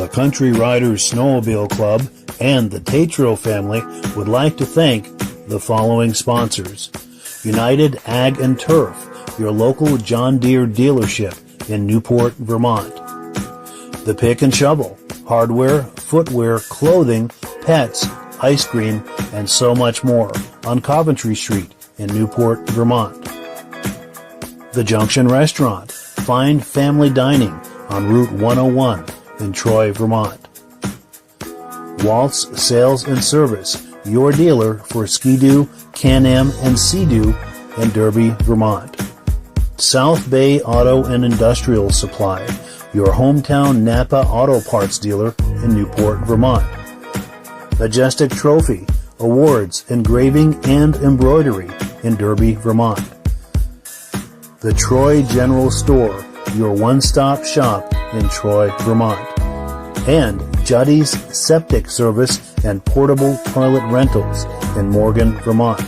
The Country Riders Snowmobile Club and the Tetreault family would like to thank the following sponsors. United Ag and Turf, your local John Deere dealership in Newport, Vermont. The Pick and Shovel, hardware, footwear, clothing, pets, ice cream, and so much more on Coventry Street in Newport, Vermont. The Junction Restaurant, fine family dining on Route 101 in Troy, Vermont. Waltz Sales and Service, your dealer for Ski-Doo, Can-Am, and Sea-Doo in Derby, Vermont. South Bay Auto and Industrial Supply, your hometown Napa Auto Parts dealer in Newport, Vermont. Majestic Trophy, awards, engraving, and embroidery in Derby, Vermont. The Troy General Store, your one-stop shop in Troy, Vermont. And Juddy's Septic Service and Portable Toilet Rentals in Morgan, Vermont.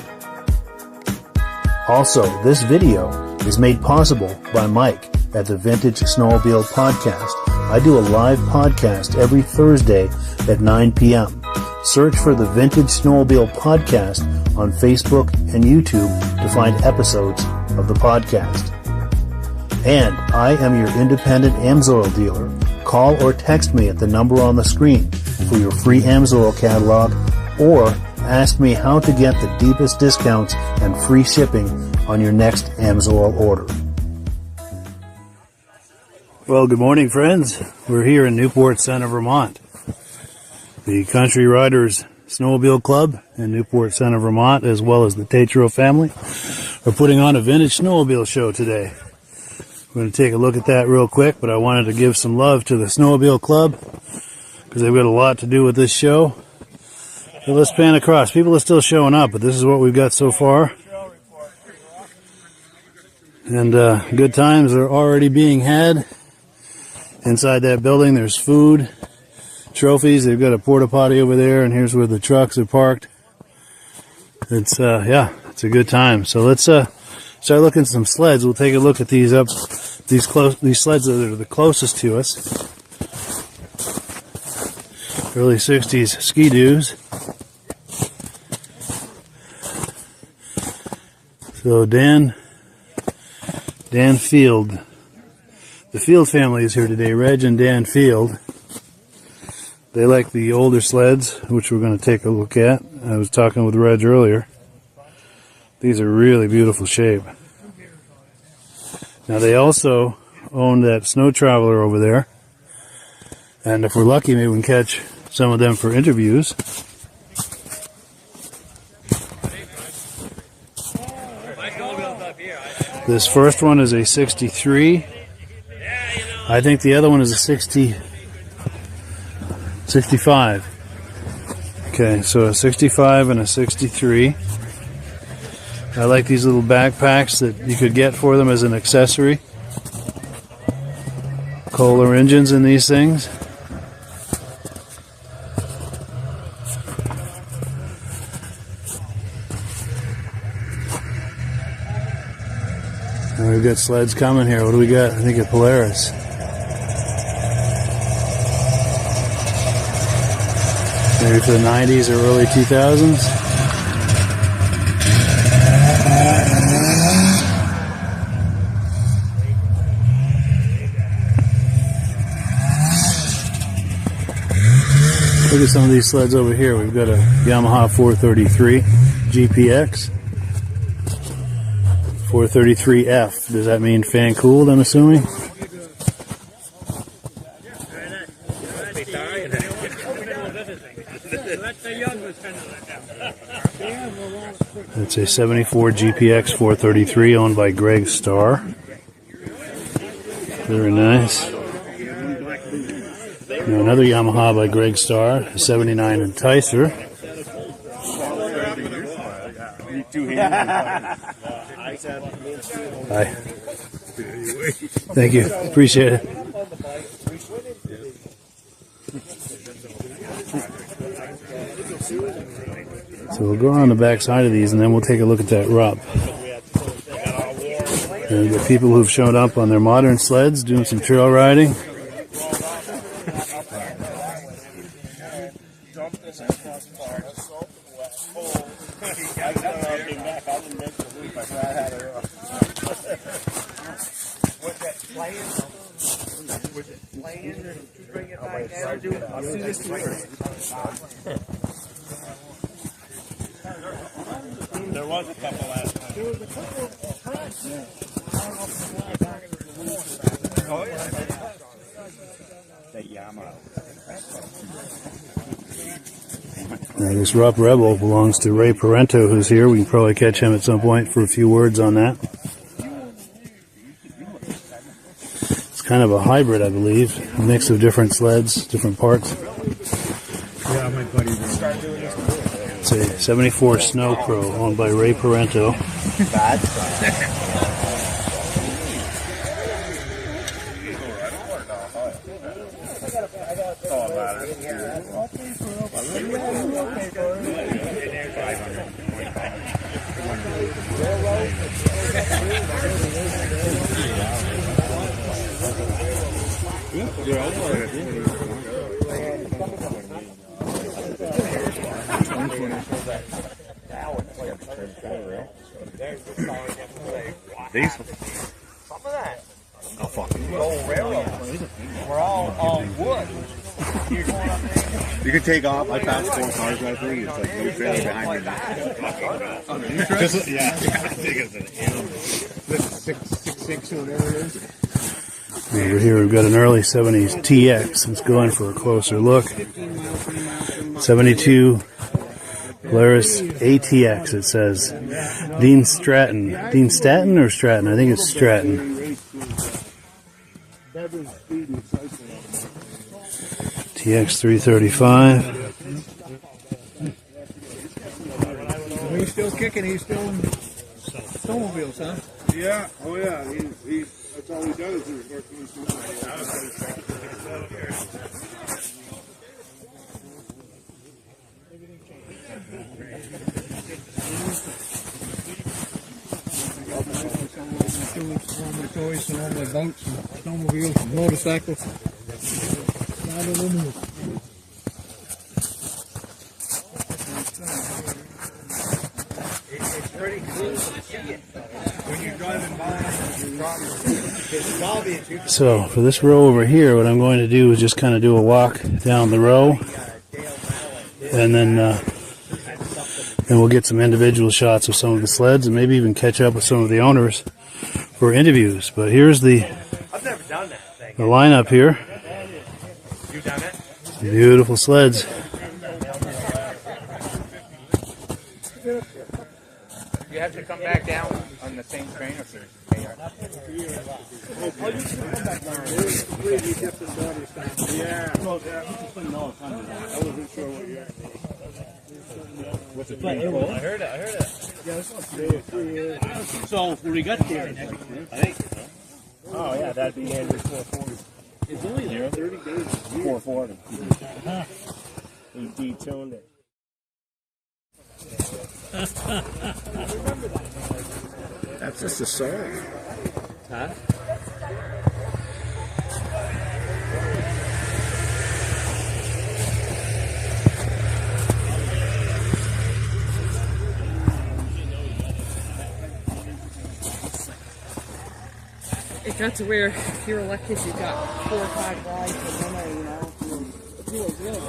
Also, this video is made possible by Mike at the Vintage Snowmobile Podcast. I do a live podcast every Thursday at 9 p.m. Search for the Vintage Snowmobile Podcast on Facebook and YouTube to find episodes of the podcast. And I am your independent AMSOIL dealer. Call or text me at the number on the screen for your free AMSOIL catalog, or ask me how to get the deepest discounts and free shipping on your next AMSOIL order. Well, good morning, friends. We're here in Newport Center, Vermont. The Country Riders Snowmobile Club in Newport Center, Vermont, as well as the Tetreault family, are putting on a Vintage Snowmobile Show today. We're going to take a look at that real quick, but I wanted to give some love to the Snowmobile Club because they've got a lot to do with this show. So let's pan across. People are still showing up, but this is what we've got so far. And good times are already being had. Inside that building, there's food, trophies. They've got a porta potty over there, and here's where the trucks are parked. It's yeah, it's a good time. So let's start looking at some sleds. We'll take a look at these these sleds that are the closest to us. Early 60s Ski-Doos. So Dan Field. The Field family is here today, Reg and Dan Field. They like the older sleds, which we're going to take a look at. I was talking with Reg earlier. These are really beautiful shape. Now they also own that Snow Traveler over there. And if we're lucky, maybe we can catch some of them for interviews. This first one is a 63. I think the other one is a 65. Okay, so a 65 and a 63. I like these little backpacks that you could get for them as an accessory. Kohler engines in these things. And we've got sleds coming here. What do we got? I think a Polaris. Maybe for the 90s or early 2000s. Look at some of these sleds over here. We've got a Yamaha 433 GPX. 433F. Does that mean fan cooled, I'm assuming? It's a 74 GPX 433 owned by Greg Starr. Very nice. Now another Yamaha by Greg Starr, a 79 Enticer. Hi. Thank you. Appreciate it. So we'll go around the back side of these and then we'll take a look at that RUP. And the people who've shown up on their modern sleds doing some trail riding. There was a couple last time. There was a couple. Oh, yeah. That Yamaha. This Rough Rebel belongs to Ray Parento, who's here. We can probably catch him at some point for a few words on that. It's kind of a hybrid, I believe. A mix of different sleds, different parts. Yeah, my buddy. It's a 74 Snow Pro owned by Ray Parento. Bad. These? Some of that. Oh, fuck. Old railroad. We're all wood. You can take off. I passed 4 cars right there. It's like you're trailing behind me. Just, yeah, I think it's an animal. This is 666 or whatever it is. Over here we've got an early 70s TX. Let's go in for a closer look. 72 Polaris ATX, it says. Dean Stratton. Dean Stratton or Stratton? I think it's Stratton. TX 335. He's still kicking, he's still in snowmobiles, huh? Yeah, oh yeah. That's all he does is work on snowmobiles. All my toys and all my boats and snowmobiles and motorcycles. It's pretty cool to see it. When you're driving by, it's obvious. So for this row over here, what I'm going to do is just kind of do a walk down the row, and then we'll get some individual shots of some of the sleds, and maybe even catch up with some of the owners for interviews. But here's the I've never done that thing. the lineup here. You done it? Beautiful sleds. You have to come back down on the same train or something. Yeah. Well, I wasn't sure what you What's it? I heard it. So, what do we got there? I think. Oh, yeah, that'd be Andrew's 440. It's only there 30 days. 440. He detuned it. That's just a song. Huh? It got to where if you're lucky, you got 4 or 5 rides for dinner, you know. It feels good.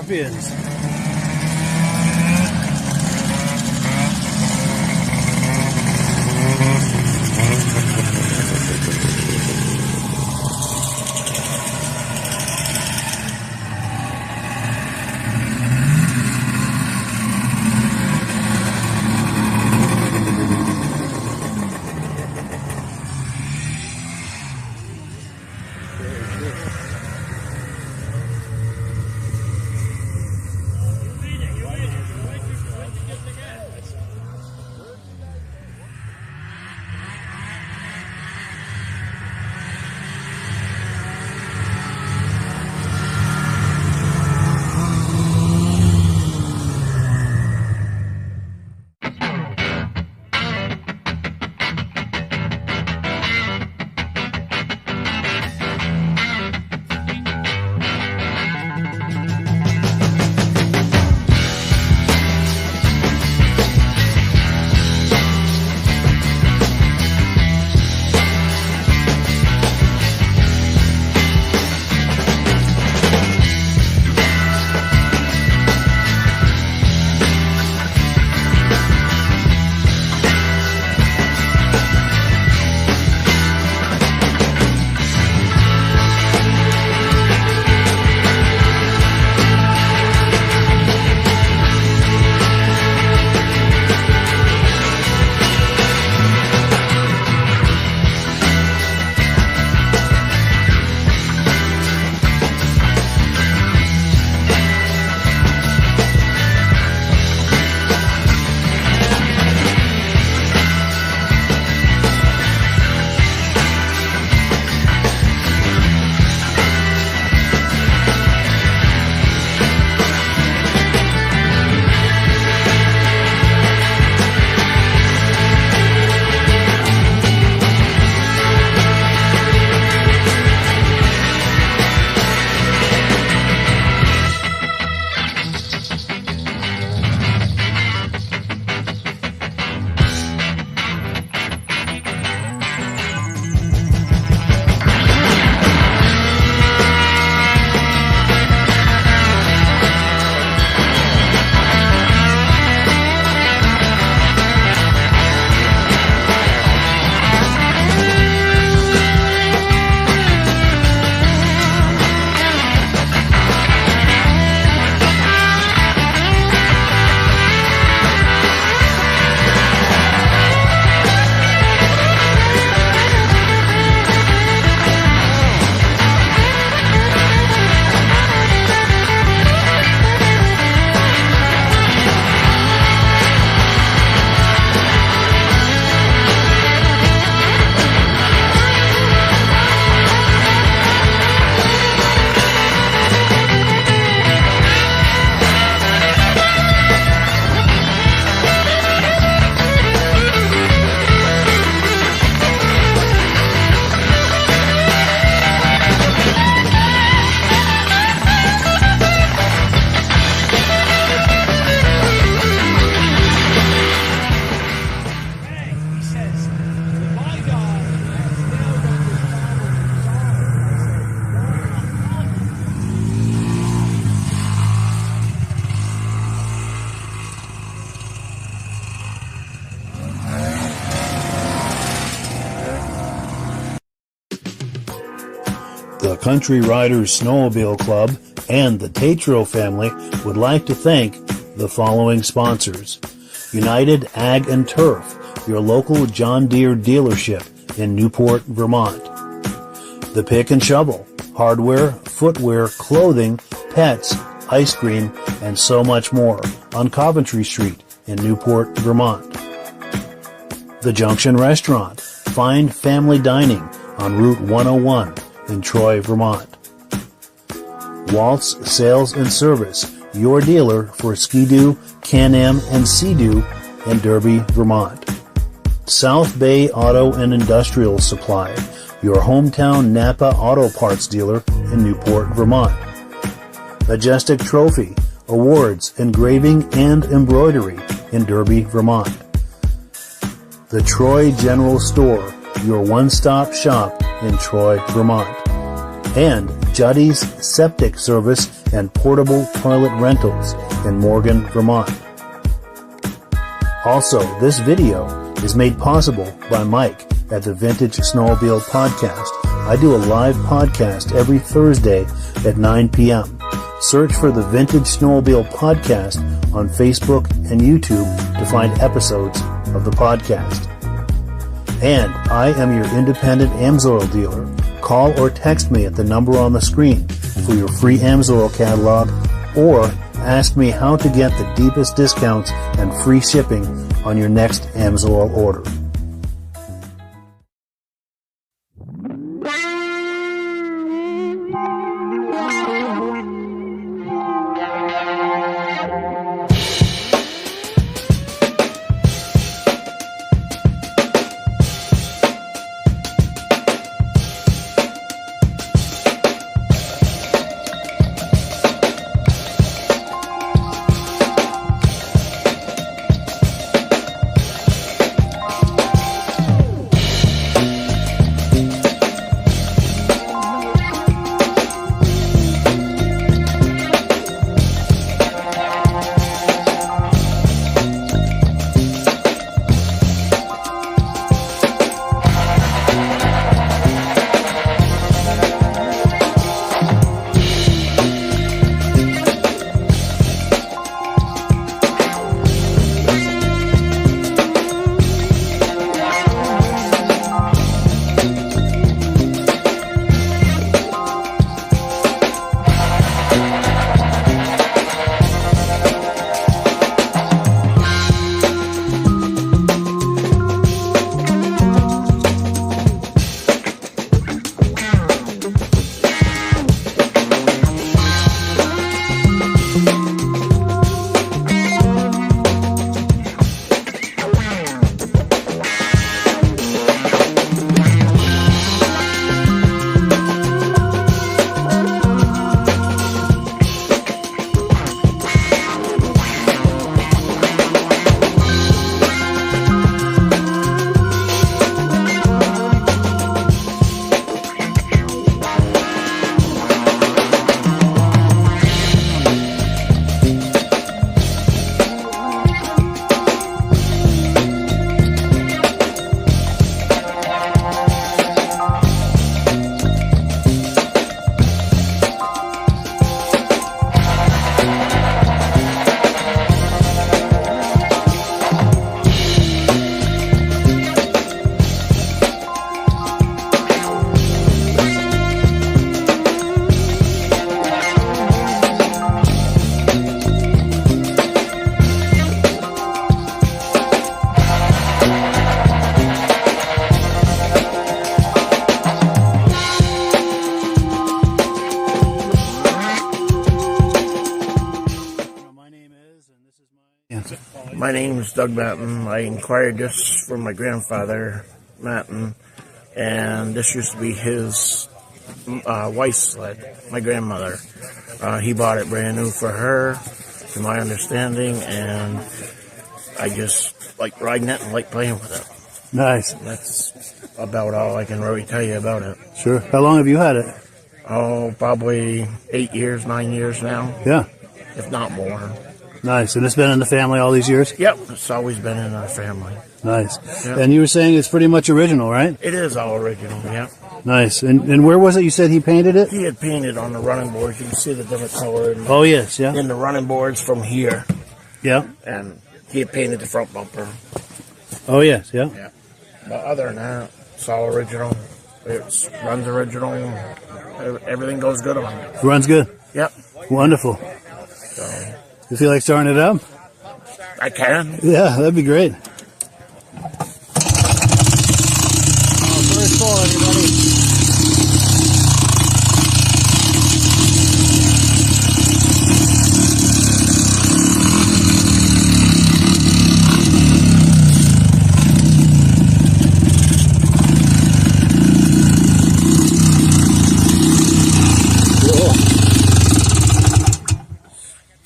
champions. The Country Riders Snowmobile Club and the Tetreault family would like to thank the following sponsors. United Ag and Turf, your local John Deere dealership in Newport, Vermont. The Pick and Shovel, hardware, footwear, clothing, pets, ice cream, and so much more on Coventry Street in Newport, Vermont. The Junction Restaurant, fine family dining on Route 101 in Troy, Vermont. Waltz Sales and Service, your dealer for Ski-Doo, Can-Am, and Sea-Doo in Derby, Vermont. South Bay Auto and Industrial Supply, your hometown Napa Auto Parts dealer in Newport, Vermont. Majestic Trophy, Awards, Engraving, and Embroidery in Derby, Vermont. The Troy General Store, your one-stop shop in Troy, Vermont. And Juddy's Septic Service and Portable Toilet Rentals in Morgan, Vermont. Also, this video is made possible by Mike at the Vintage Snowmobile Podcast. I do a live podcast every Thursday at 9 p.m. Search for the Vintage Snowmobile Podcast on Facebook and YouTube to find episodes of the podcast. And I am your independent Amsoil dealer. Call or text me at the number on the screen for your free Amsoil catalog, or ask me how to get the deepest discounts and free shipping on your next Amsoil order. My name is Doug Matten. I inquired this from my grandfather, Matten, and this used to be his wife's sled, my grandmother. He bought it brand new for her, to my understanding, and I just like riding it and like playing with it. Nice. That's about all I can really tell you about it. Sure. How long have you had it? Oh, probably 8 years, 9 years now. Yeah. If not more. Nice. And it's been in the family all these years? Yep. It's always been in our family. Nice. Yep. And you were saying it's pretty much original, right? It is all original, yeah. Nice. And where was it you said he painted it? He had painted on the running boards. You can see the different color Oh, yes, yeah. in the running boards from here. Yeah. And he had painted the front bumper. Oh, yes, yeah. Yeah. But other than that, it's all original. It runs original. Everything goes good on it. Runs good? Yep. Wonderful. So, You feel like starting it up? I can. Yeah, that'd be great. First ball, everybody.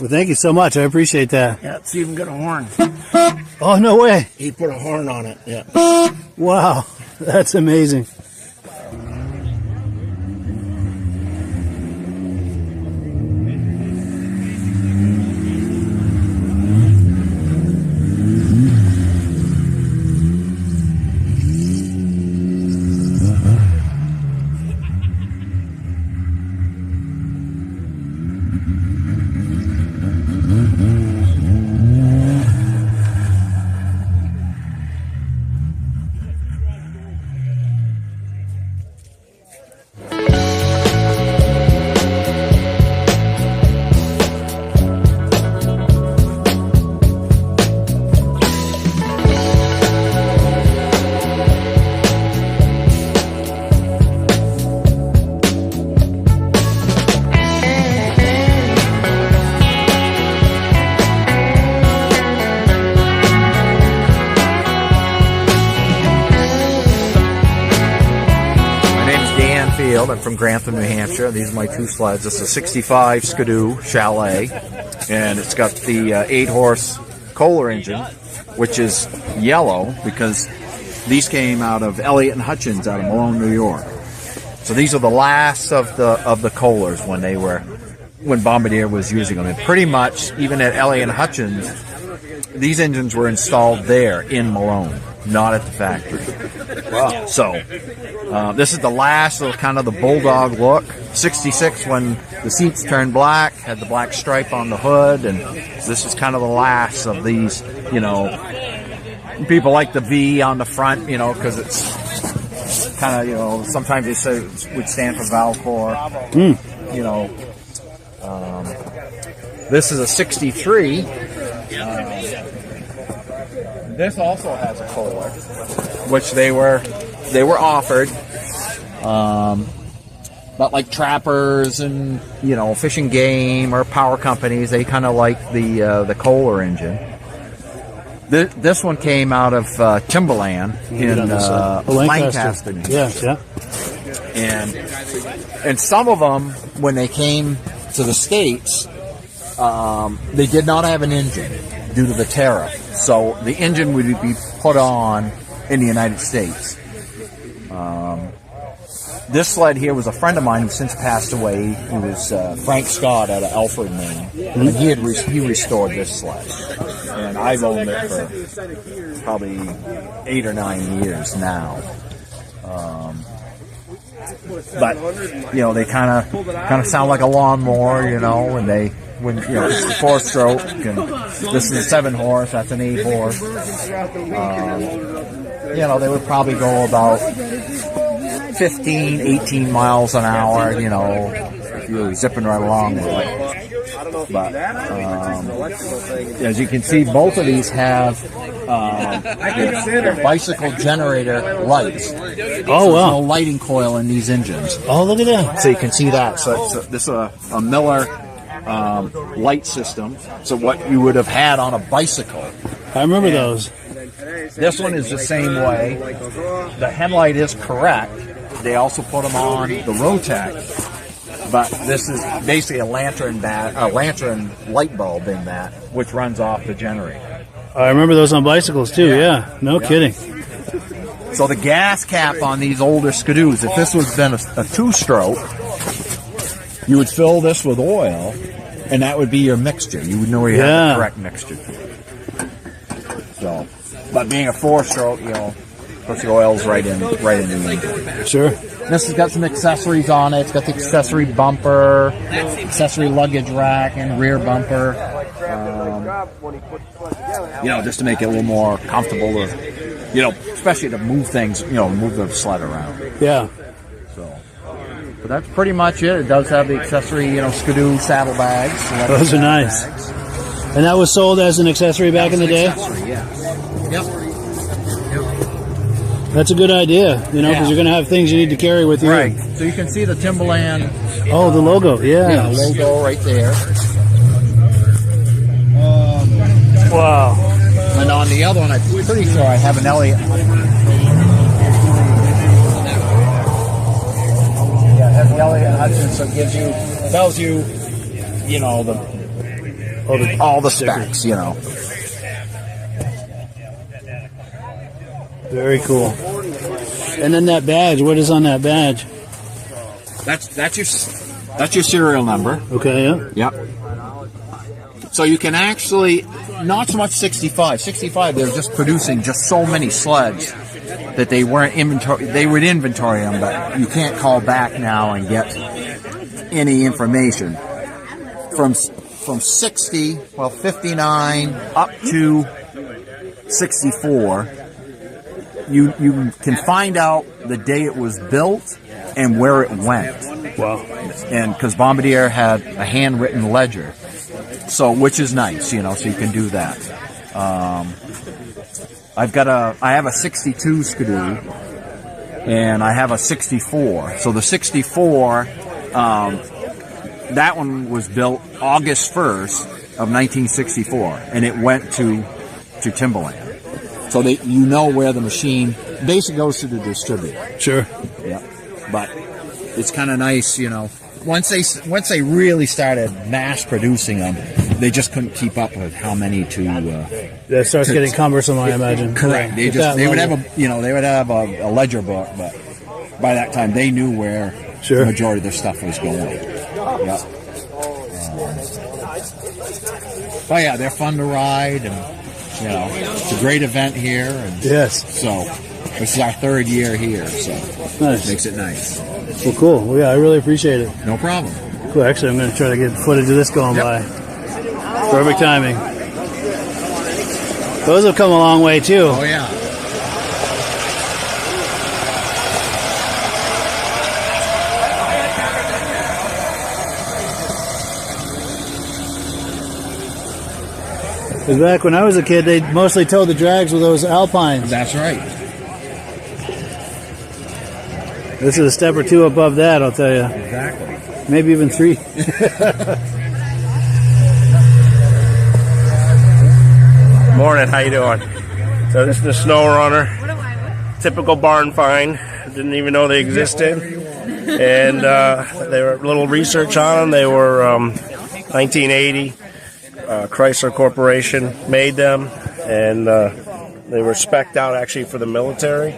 Well, thank you so much. I appreciate that. Yeah, it's even got a horn. Oh, no way. He put a horn on it. Yeah. Wow. That's amazing. Mansfield. I'm from Grantham, New Hampshire. These are my two sleds. This is a 65 Skidoo Chalet, and it's got the 8-horse Kohler engine, which is yellow because these came out of Elliott and Hutchins out of Malone, New York. So these are the last of the Kohlers when Bombardier was using them. And pretty much, even at Elliott and Hutchins, these engines were installed there in Malone, not at the factory. Wow. So this is the last of kind of the Bulldog look. 66, when the seats turned black, had the black stripe on the hood, and this is kind of the last of these, you know. People like the V on the front, you know, because it's kind of, you know, sometimes they say it would stand for Valcor. You know, this is a 63. This also has a Kohler, which they were offered. But like trappers and, you know, Fish and Game or power companies, they kind of like the Kohler engine. This one came out of Timberland in Lancaster. Yeah. And some of them, when they came to the States, they did not have an engine due to the tariff. So the engine would be put on in the United States. This sled here was a friend of mine who since passed away. He was Frank Scott out of Alfred, Maine, and he restored this sled. And I've owned it for probably 8 or 9 years now. But you know, they kind of sound like a lawnmower, you know, when you know, it's the 4-stroke, and this is a 7-horse, that's an 8-horse. You know, they would probably go about 15, 18 miles an hour, you know, if you're zipping right along with it. But as you can see, both of these have bicycle generator lights. Oh, so wow. There's no lighting coil in these engines. Oh, look at that. So you can see that. So this is a Miller light system. So what you would have had on a bicycle. I remember those. This one is the same way. The headlight is correct. They also put them on the Rotec, but this is basically a lantern light bulb in that, which runs off the generator. I remember those on bicycles too. Yeah, no kidding. So the gas cap on these older Skidoos, if this was then a 2-stroke, you would fill this with oil, and that would be your mixture. You would know you had the correct mixture. So, but being a 4-stroke, you know, puts the oils right in the engine. Sure. This has got some accessories on it. It's got the accessory bumper, accessory luggage rack, and rear bumper. You know, just to make it a little more comfortable to, you know, especially to move things, you know, move the sled around. Yeah. So, but that's pretty much it. It does have the accessory, you know, Skidoo saddlebags. Those are nice. And that was sold as an accessory back in the day? Yeah. Yep. That's a good idea, you know, because you're going to have things you need to carry with you. Right. So you can see the Timberland. Oh, the logo. Yeah. Logo right there. Wow. And on the other one, I'm pretty sure I have an Elliott. Yeah, it has the Elliott Hutchins, so it tells you, you know, all the specs, you know. Very cool. And then that badge, what is on that badge? That's your serial number. Okay, yeah. Yep. So you can actually, not so much 65. 65, they're just producing just so many sleds that they weren't inventory. They would inventory them, but you can't call back now and get any information. From 59 up to 64, you can find out the day it was built and where it went. Wow. And because Bombardier had a handwritten ledger. So, which is nice, you know, so you can do that. I have a 62 Skidoo, and I have a 64. So the 64, that one was built August 1st of 1964, and it went to Timberland. So you know where the machine basically goes to the distributor. Sure. Yeah. But it's kind of nice, you know. Once they really started mass producing them, they just couldn't keep up with how many to. That starts getting cumbersome, I imagine. Correct. Yeah, They would have a ledger book, but by that time they knew where the majority of their stuff was going. Yep. But yeah, they're fun to ride, and you know, it's a great event here. And yes. So this is our 3rd year here, so nice. Makes it nice. Well, cool. Well, yeah, I really appreciate it. No problem. Cool. Actually, I'm going to try to get footage of this going by. Perfect timing. Those have come a long way too. Oh yeah. Because back when I was a kid, they mostly towed the drags with those Alpines. That's right. This is a step or two above that, I'll tell you. Exactly. Maybe even 3. Morning, how you doing? So this is the Snow Runner. Typical barn find. Didn't even know they existed. And they were a little research on them. They were 1980. Chrysler Corporation made them, and they were spec'd out actually for the military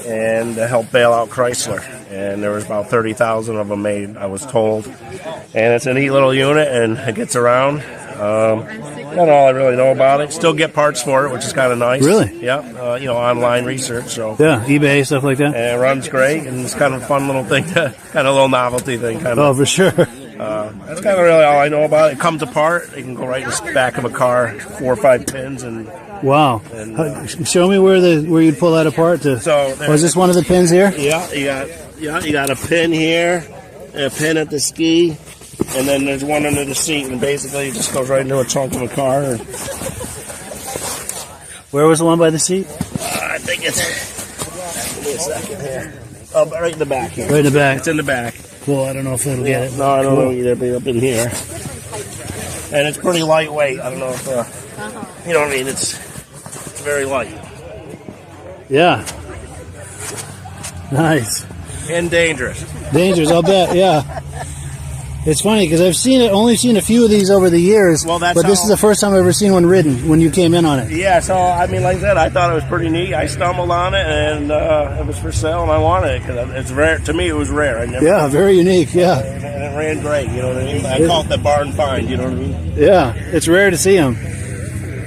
and to help bail out Chrysler. And there was about 30,000 of them made, I was told. And it's a neat little unit, and it gets around. That's all I really know about it. Still get parts for it, which is kind of nice. Really? Yeah. You know, online research. So yeah, eBay, stuff like that. And it runs great, and it's kind of a fun little thing, kind of a little novelty thing. Kind of. Oh, for sure. That's kind of really all I know about it. It comes apart. It can go right in the back of a car, 4 or 5 pins, and wow. And, show me where you'd pull that apart to. So is this one of the pins here? Yeah, you got a pin here, a pin at the ski, and then there's one under the seat, and basically it just goes right into a trunk of a car. Where was the one by the seat? I think it's. Give me a second here. Oh, right in the back here. Right in the back. It's in the back. Cool. I don't know if it'll get it. No, I don't know either. But up in here, and it's pretty lightweight. I don't know if you know what I mean. It's very light. Yeah. Nice. And dangerous. Dangerous, I'll bet. Yeah. It's funny because I've only seen a few of these over the years. Well, but this is the first time I've ever seen one ridden when you came in on it. Yeah, so I mean, like I said, I thought it was pretty neat. I stumbled on it, and it was for sale, and I wanted it because it's rare. To me, it was rare. Yeah, very unique. Yeah, and it ran great. You know what I mean? I call it the barn find. You know what I mean? Yeah, it's rare to see them.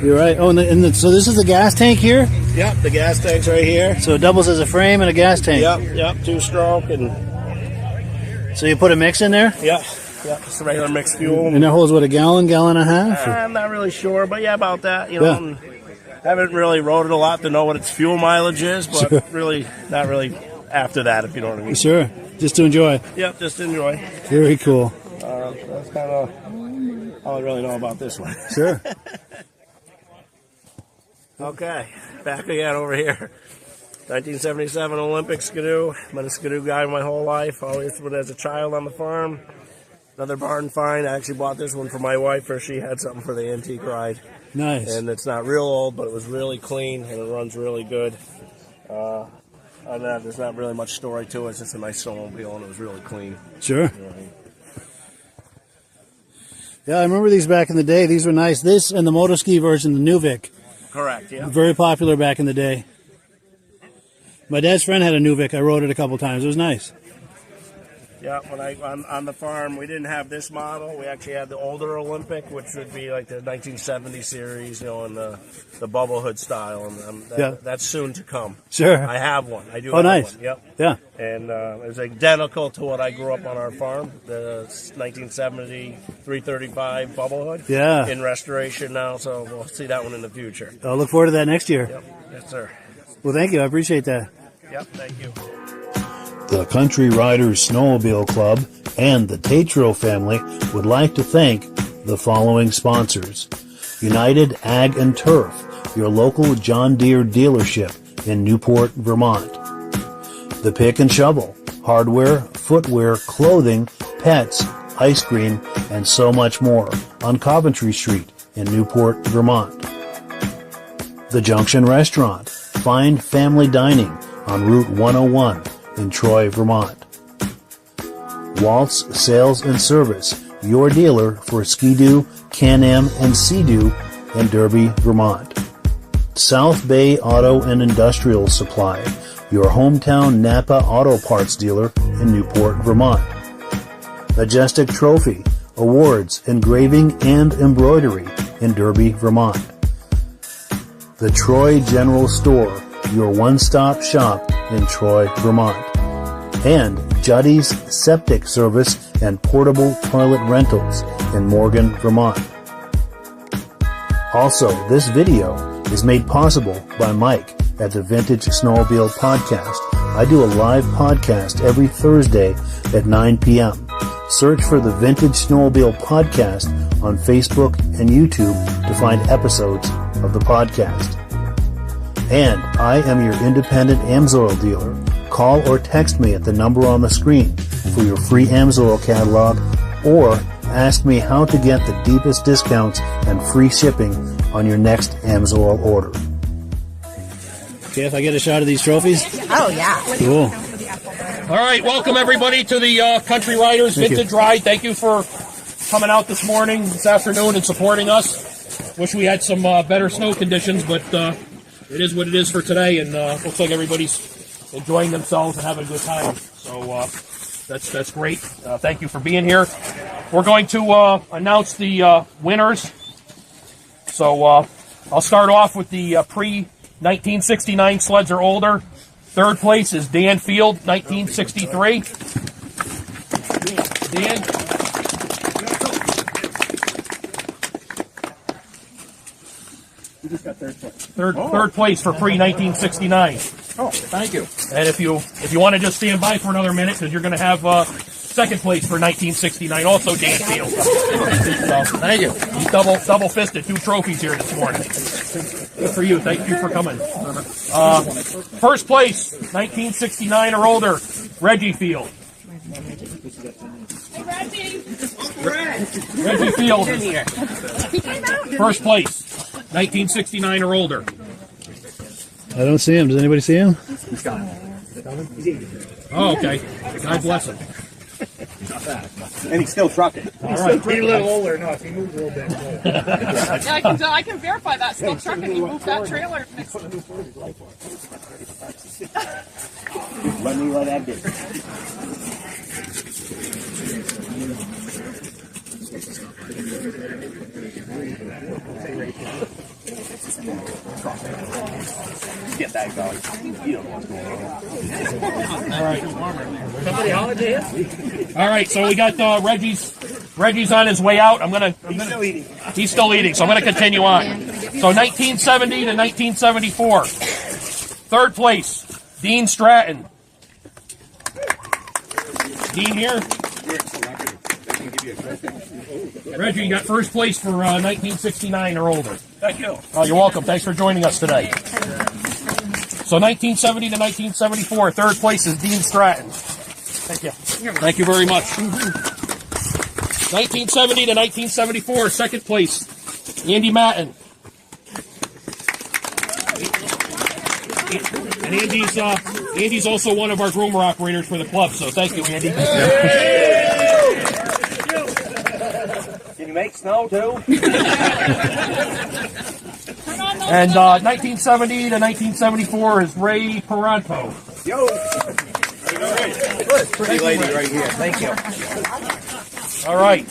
You're right. Oh, so this is the gas tank here. Yep, the gas tank's right here. So it doubles as a frame and a gas tank. Yep, 2-stroke, and so you put a mix in there. Yeah, just regular mixed fuel. And that holds what, a gallon and a half? I'm not really sure, but yeah, about that. You know, and haven't really rode it a lot to know what its fuel mileage is, but really not really after that, if you know what I mean. Sure, just to enjoy. Yep, just enjoy. Very cool. That's kind of all I really know about this one. Sure. Okay, back again over here. 1977 Olympic Skidoo. Been a Skidoo guy my whole life. Always been as a child on the farm. Another barn find. I actually bought this one for my wife for she had something for the antique ride. Nice. And it's not real old, but it was really clean and it runs really good. Other than that, there's not really much story to it. It's just a nice snowmobile and it was really clean. Sure. You know what I mean? Yeah, I remember these back in the day. These were nice. This and the motoski version, the Nuvik. Correct, yeah. Very popular back in the day. My dad's friend had a Nuvik. I rode it a couple times. It was nice. Yeah, when on the farm, we didn't have this model. We actually had the older Olympic, which would be like the 1970 series, you know, and the bubble hood style. And that's soon to come. Sure. I have one. I do Oh, have nice. one. Yep. Yeah. And it's identical to what I grew up on our farm, the 1970 335 bubble hood. Yeah. In restoration now, so we'll see that one in the future. I'll look forward to that next year. Yep. Yes, sir. Well, thank you. I appreciate that. Yep, thank you. The Country Riders Snowmobile Club and the Tetreault family would like to thank the following sponsors. United Ag and Turf, your local John Deere dealership in Newport, Vermont. The Pick and Shovel, hardware, footwear, clothing, pets, ice cream, and so much more on Coventry Street in Newport, Vermont. The Junction Restaurant, fine family dining on Route 101 in Troy, Vermont. Waltz Sales and Service, your dealer for Ski-Doo, Can-Am, and Sea-Doo in Derby, Vermont. South Bay Auto and Industrial Supply, your hometown Napa Auto Parts dealer in Newport, Vermont. Majestic Trophy, Awards, Engraving, and Embroidery in Derby, Vermont. The Troy General Store, your one-stop shop in Troy, Vermont. And Juddy's Septic Service and Portable Toilet Rentals in Morgan, Vermont. Also, this video is made possible by Mike at the Vintage Snowmobile Podcast. I do a live podcast every Thursday at 9 p.m. Search for the Vintage Snowmobile Podcast on Facebook and YouTube to find episodes of the podcast. And I am your independent AMSOIL dealer. Call or text me at the number on the screen for your free AMSOIL catalog, or ask me how to get the deepest discounts and free shipping on your next AMSOIL order. Okay, if I get a shot of these trophies? Oh, yeah. Cool. All right, welcome everybody to the Country Riders Vintage Ride. Thank you for coming out this morning, this afternoon, and supporting us. Wish we had some better snow conditions, but it is what it is for today, and looks like everybody's enjoying themselves and having a good time. So that's great. Thank you for being here. We're going to announce the winners. So I'll start off with the pre-1969 sleds or older. Third place is Dan Field, 1963. Dan. You just got third place. Third place for pre-1969. Oh, thank you. And if you want to just stand by for another minute, because you're going to have second place for 1969, also Dan Field. So, thank you. You double fisted 2 trophies here this morning. Good for you. Thank you for coming. First place, 1969 or older, Reggie Field. Reggie Field is here. First place, 1969 or older. I don't see him. Does anybody see him? He's coming. Oh, okay. God bless him. And he's still trucking. All right. He's a little older enough. He moves a little bit. Yeah, I can verify that. Still trucking. He moved that trailer. Let me let that get. Get that going. You don't know what's going on. All right. All right, so we got Reggie's on his way out. He's still eating, so I'm going to continue on. So 1970 to 1974. Third place, Dean Stratton. Dean here. Reggie, you got first place for 1969 or older. Thank you. Oh, you're welcome. Thanks for joining us today. So 1970 to 1974, third place is Dean Stratton. Thank you. Thank you very much. 1970 to 1974, second place, Andy Matten. And Andy's also one of our groomer operators for the club, so thank you, Andy. Can you make snow too? And 1970 to 1974 is Ray Peranto. Yo. Pretty lady right here. Thank you. All right.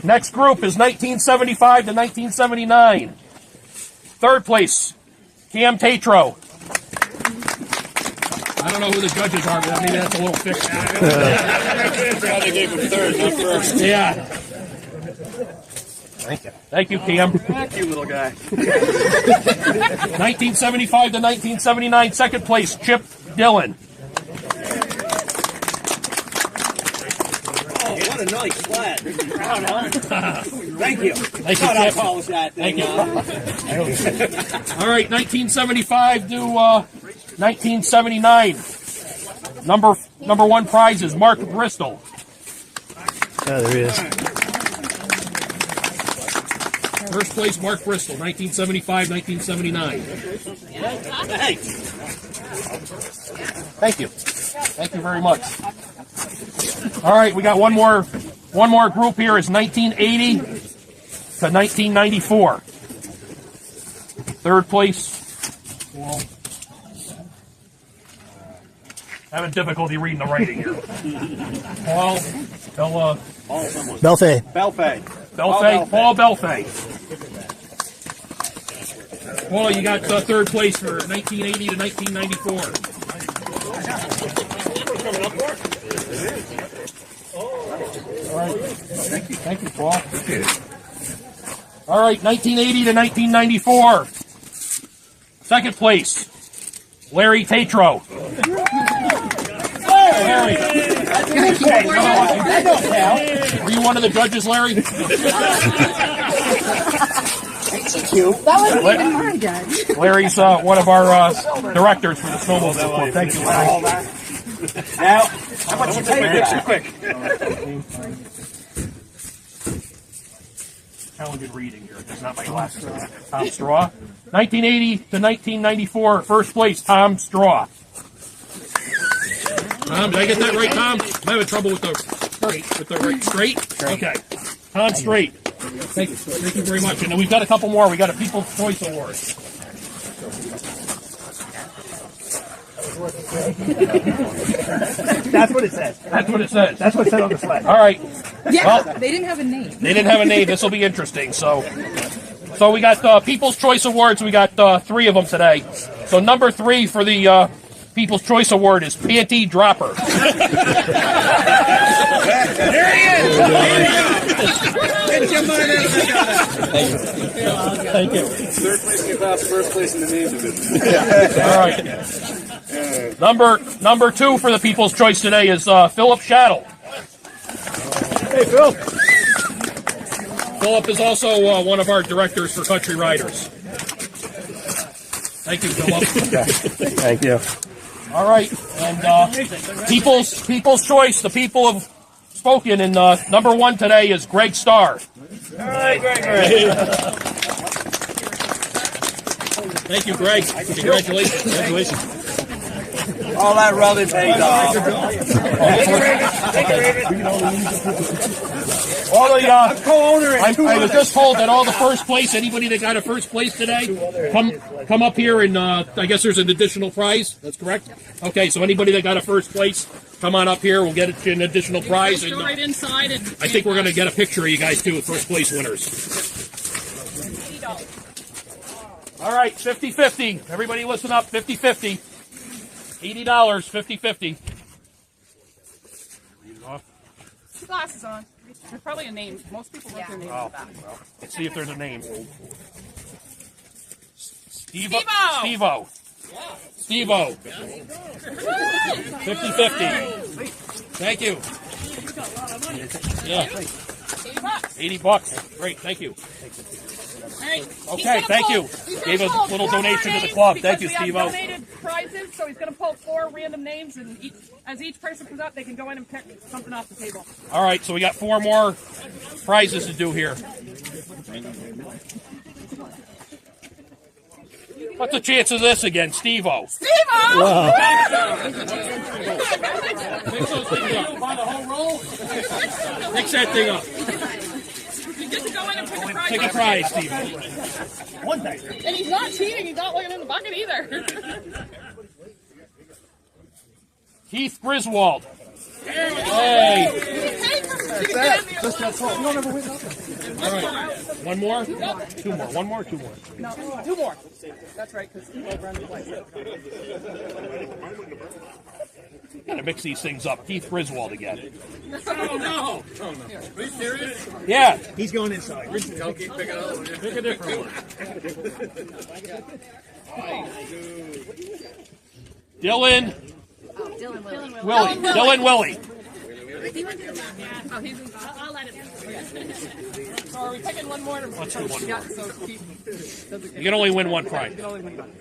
Next group is 1975 to 1979. Third place, Cam Tetreault. I don't know who the judges are, but maybe that's a little fixed. They gave him third, not first. Yeah. Thank you. Thank you, Cam. Thank you, little guy. 1975 to 1979, second place, Chip Dillon. Oh, what a nice sled. Proud, huh? Thank you. Thank you, God, I Chip. polish that thing. Thank you. All right, 1975 to 1979. Number 1 prizes, Mark Bristol. Oh, there he is. First place, Mark Bristol, 1975, 1979. Thanks. Thank you. Thank you very much. All right, we got one more group here. Is 1980 to 1994. Third place. Having difficulty reading the writing here. Paul Belfay. Paul Belfay. Paul, you got third place for 1980 to 1994. All right. Thank you, Paul. All right, 1980 to 1994. Second place, Larry Tetreault. Larry. Were you one of the judges, Larry? That wasn't even my judge. Larry's one of our directors for the Snowmobile Club. Thank you, Larry. Now, how much you pay for quick? Challenging reading here. It's not my glasses. Tom Straw. 1980 to 1994, first place, Tom Straw. Tom, did I get that right, Tom? I'm having trouble with the straight. Okay. Tom Straight. Thank you very much. And then we've got a couple more. We got a People's Choice Award. That's what it says. That's what it says. That's what it said on the sled. All right. Yeah, Well, they didn't have a name. they didn't have a name. This will be interesting. So we got People's Choice Awards. We got 3 of them today. So number 3 for the People's Choice Award is Panty Dropper. There he is! Get your money. Thank you. Third place in the class, first place in the name division. All right. Number 2 for the People's Choice today is Philip Shattle. Hey, Phil. Philip is also one of our directors for Country Riders. Thank you, Philip. Thank you. All right, and People's Choice, the people have spoken, and number 1 today is Greg Starr. All right, Greg. Thank you, Greg. Congratulations. All that rubbing pays off. I was just told that all the first place, anybody that got a first place today, come up here and I guess there's an additional prize. That's correct? Okay, so anybody that got a first place, come on up here. We'll get an additional prize. And, right inside. And I think we're going to get a picture of you guys too, with first place winners. All right, 50-50. Everybody listen up, 50-50. $80, 50-50. Glasses on. There's probably a name. Most people wrote their name on the back. Well, let's see if there's a name. Steve-O. Steve-O. 50-50. Thank you. Yeah. $80. Great, thank you. Okay, thank you. Gave a little donation to the club. Thank you, Steve-O. Donated prizes, so he's going to pull 4 random names, and as each person comes up, they can go in and pick something off the table. All right, so we got 4 more prizes to do here. What's the chance of this again, Steve-O? Steve-O! Wow. Mix those things up. Buy the whole roll. Mix that thing up. You get to go in and pick a prize. Take a prize, Steve-O. One thing. And he's not cheating. He's not looking in the bucket either. Keith Griswold. Hey. All right. One more? 2 more. One more, 2 more. No, 2 more. That's right, because he'll run the place. Gotta mix these things up. Keith Griswold again. Oh, no. Are you serious? Yeah. He's going inside. Pick a different one. Dylan Willie. Oh, he's in, I'll let him. So are we picking one more? Let's do one Yeah, more. so Keith doesn't You can only win one prize. You can only win one.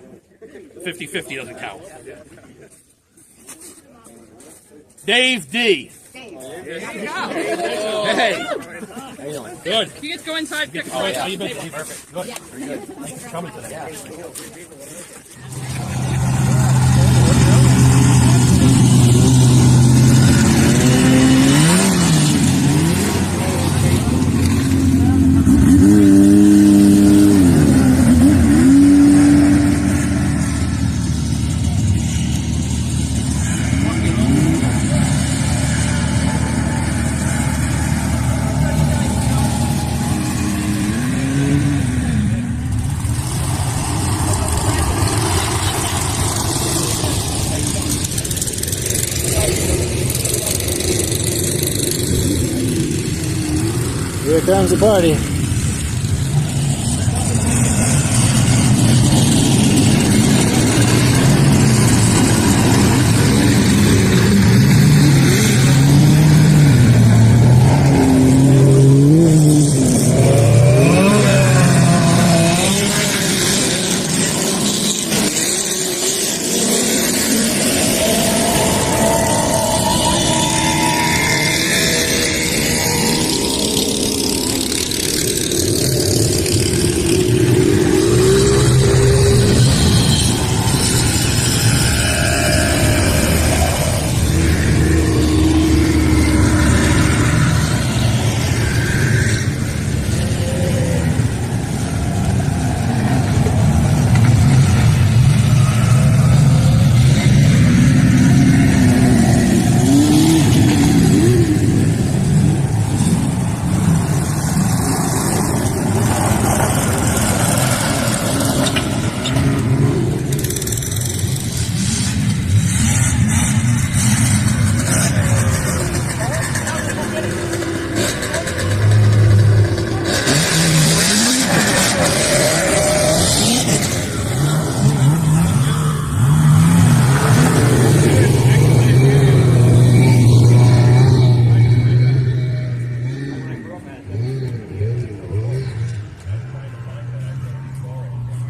50-50 doesn't count. Dave D. Hey. Good. You get to go inside, pick a Oh, prize. how you been? Perfect. Good. Very good. Thanks for coming today. Here comes the party.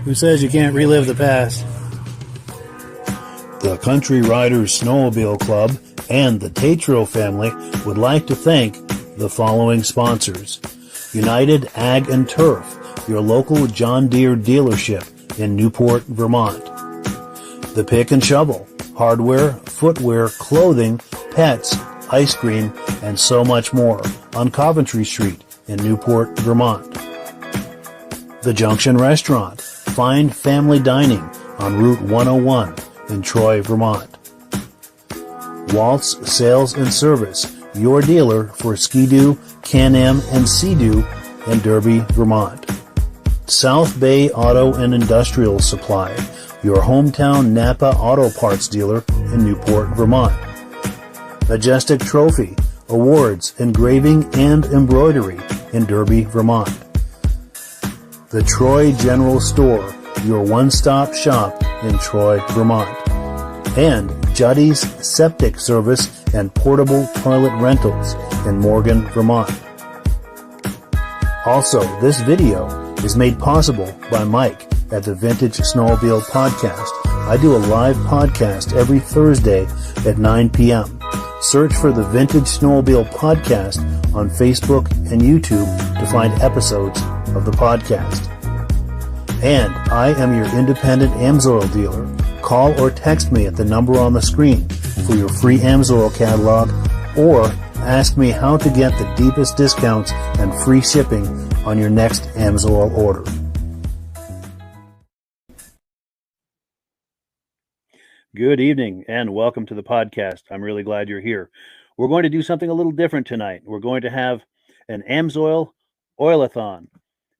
Who says you can't relive the past? The Country Riders Snowmobile Club and the Tetreault family would like to thank the following sponsors. United Ag and Turf, your local John Deere dealership in Newport, Vermont. The Pick and Shovel, hardware, footwear, clothing, pets, ice cream, and so much more on Coventry Street in Newport, Vermont. The Junction Restaurant, fine family dining on Route 101 in Troy, Vermont. Waltz Sales and Service, your dealer for Ski-Doo, Can-Am, and Sea-Doo in Derby, Vermont. South Bay Auto and Industrial Supply, your hometown Napa Auto Parts dealer in Newport, Vermont. Majestic Trophy, awards, engraving, and embroidery in Derby, Vermont. The Troy General Store, your one-stop shop in Troy, Vermont. And Juddy's Septic Service and Portable Toilet Rentals in Morgan, Vermont. Also, this video is made possible by Mike at the Vintage Snowmobile Podcast. I do a live podcast every Thursday at 9 p.m. Search for the Vintage Snowmobile Podcast on Facebook and YouTube to find episodes of the podcast. And I am your independent AMSOIL dealer. Call or text me at the number on the screen for your free AMSOIL catalog, or ask me how to get the deepest discounts and free shipping on your next AMSOIL order. Good evening and welcome to the podcast. I'm really glad you're here. We're going to do something a little different tonight. We're going to have an AMSOIL oilathon.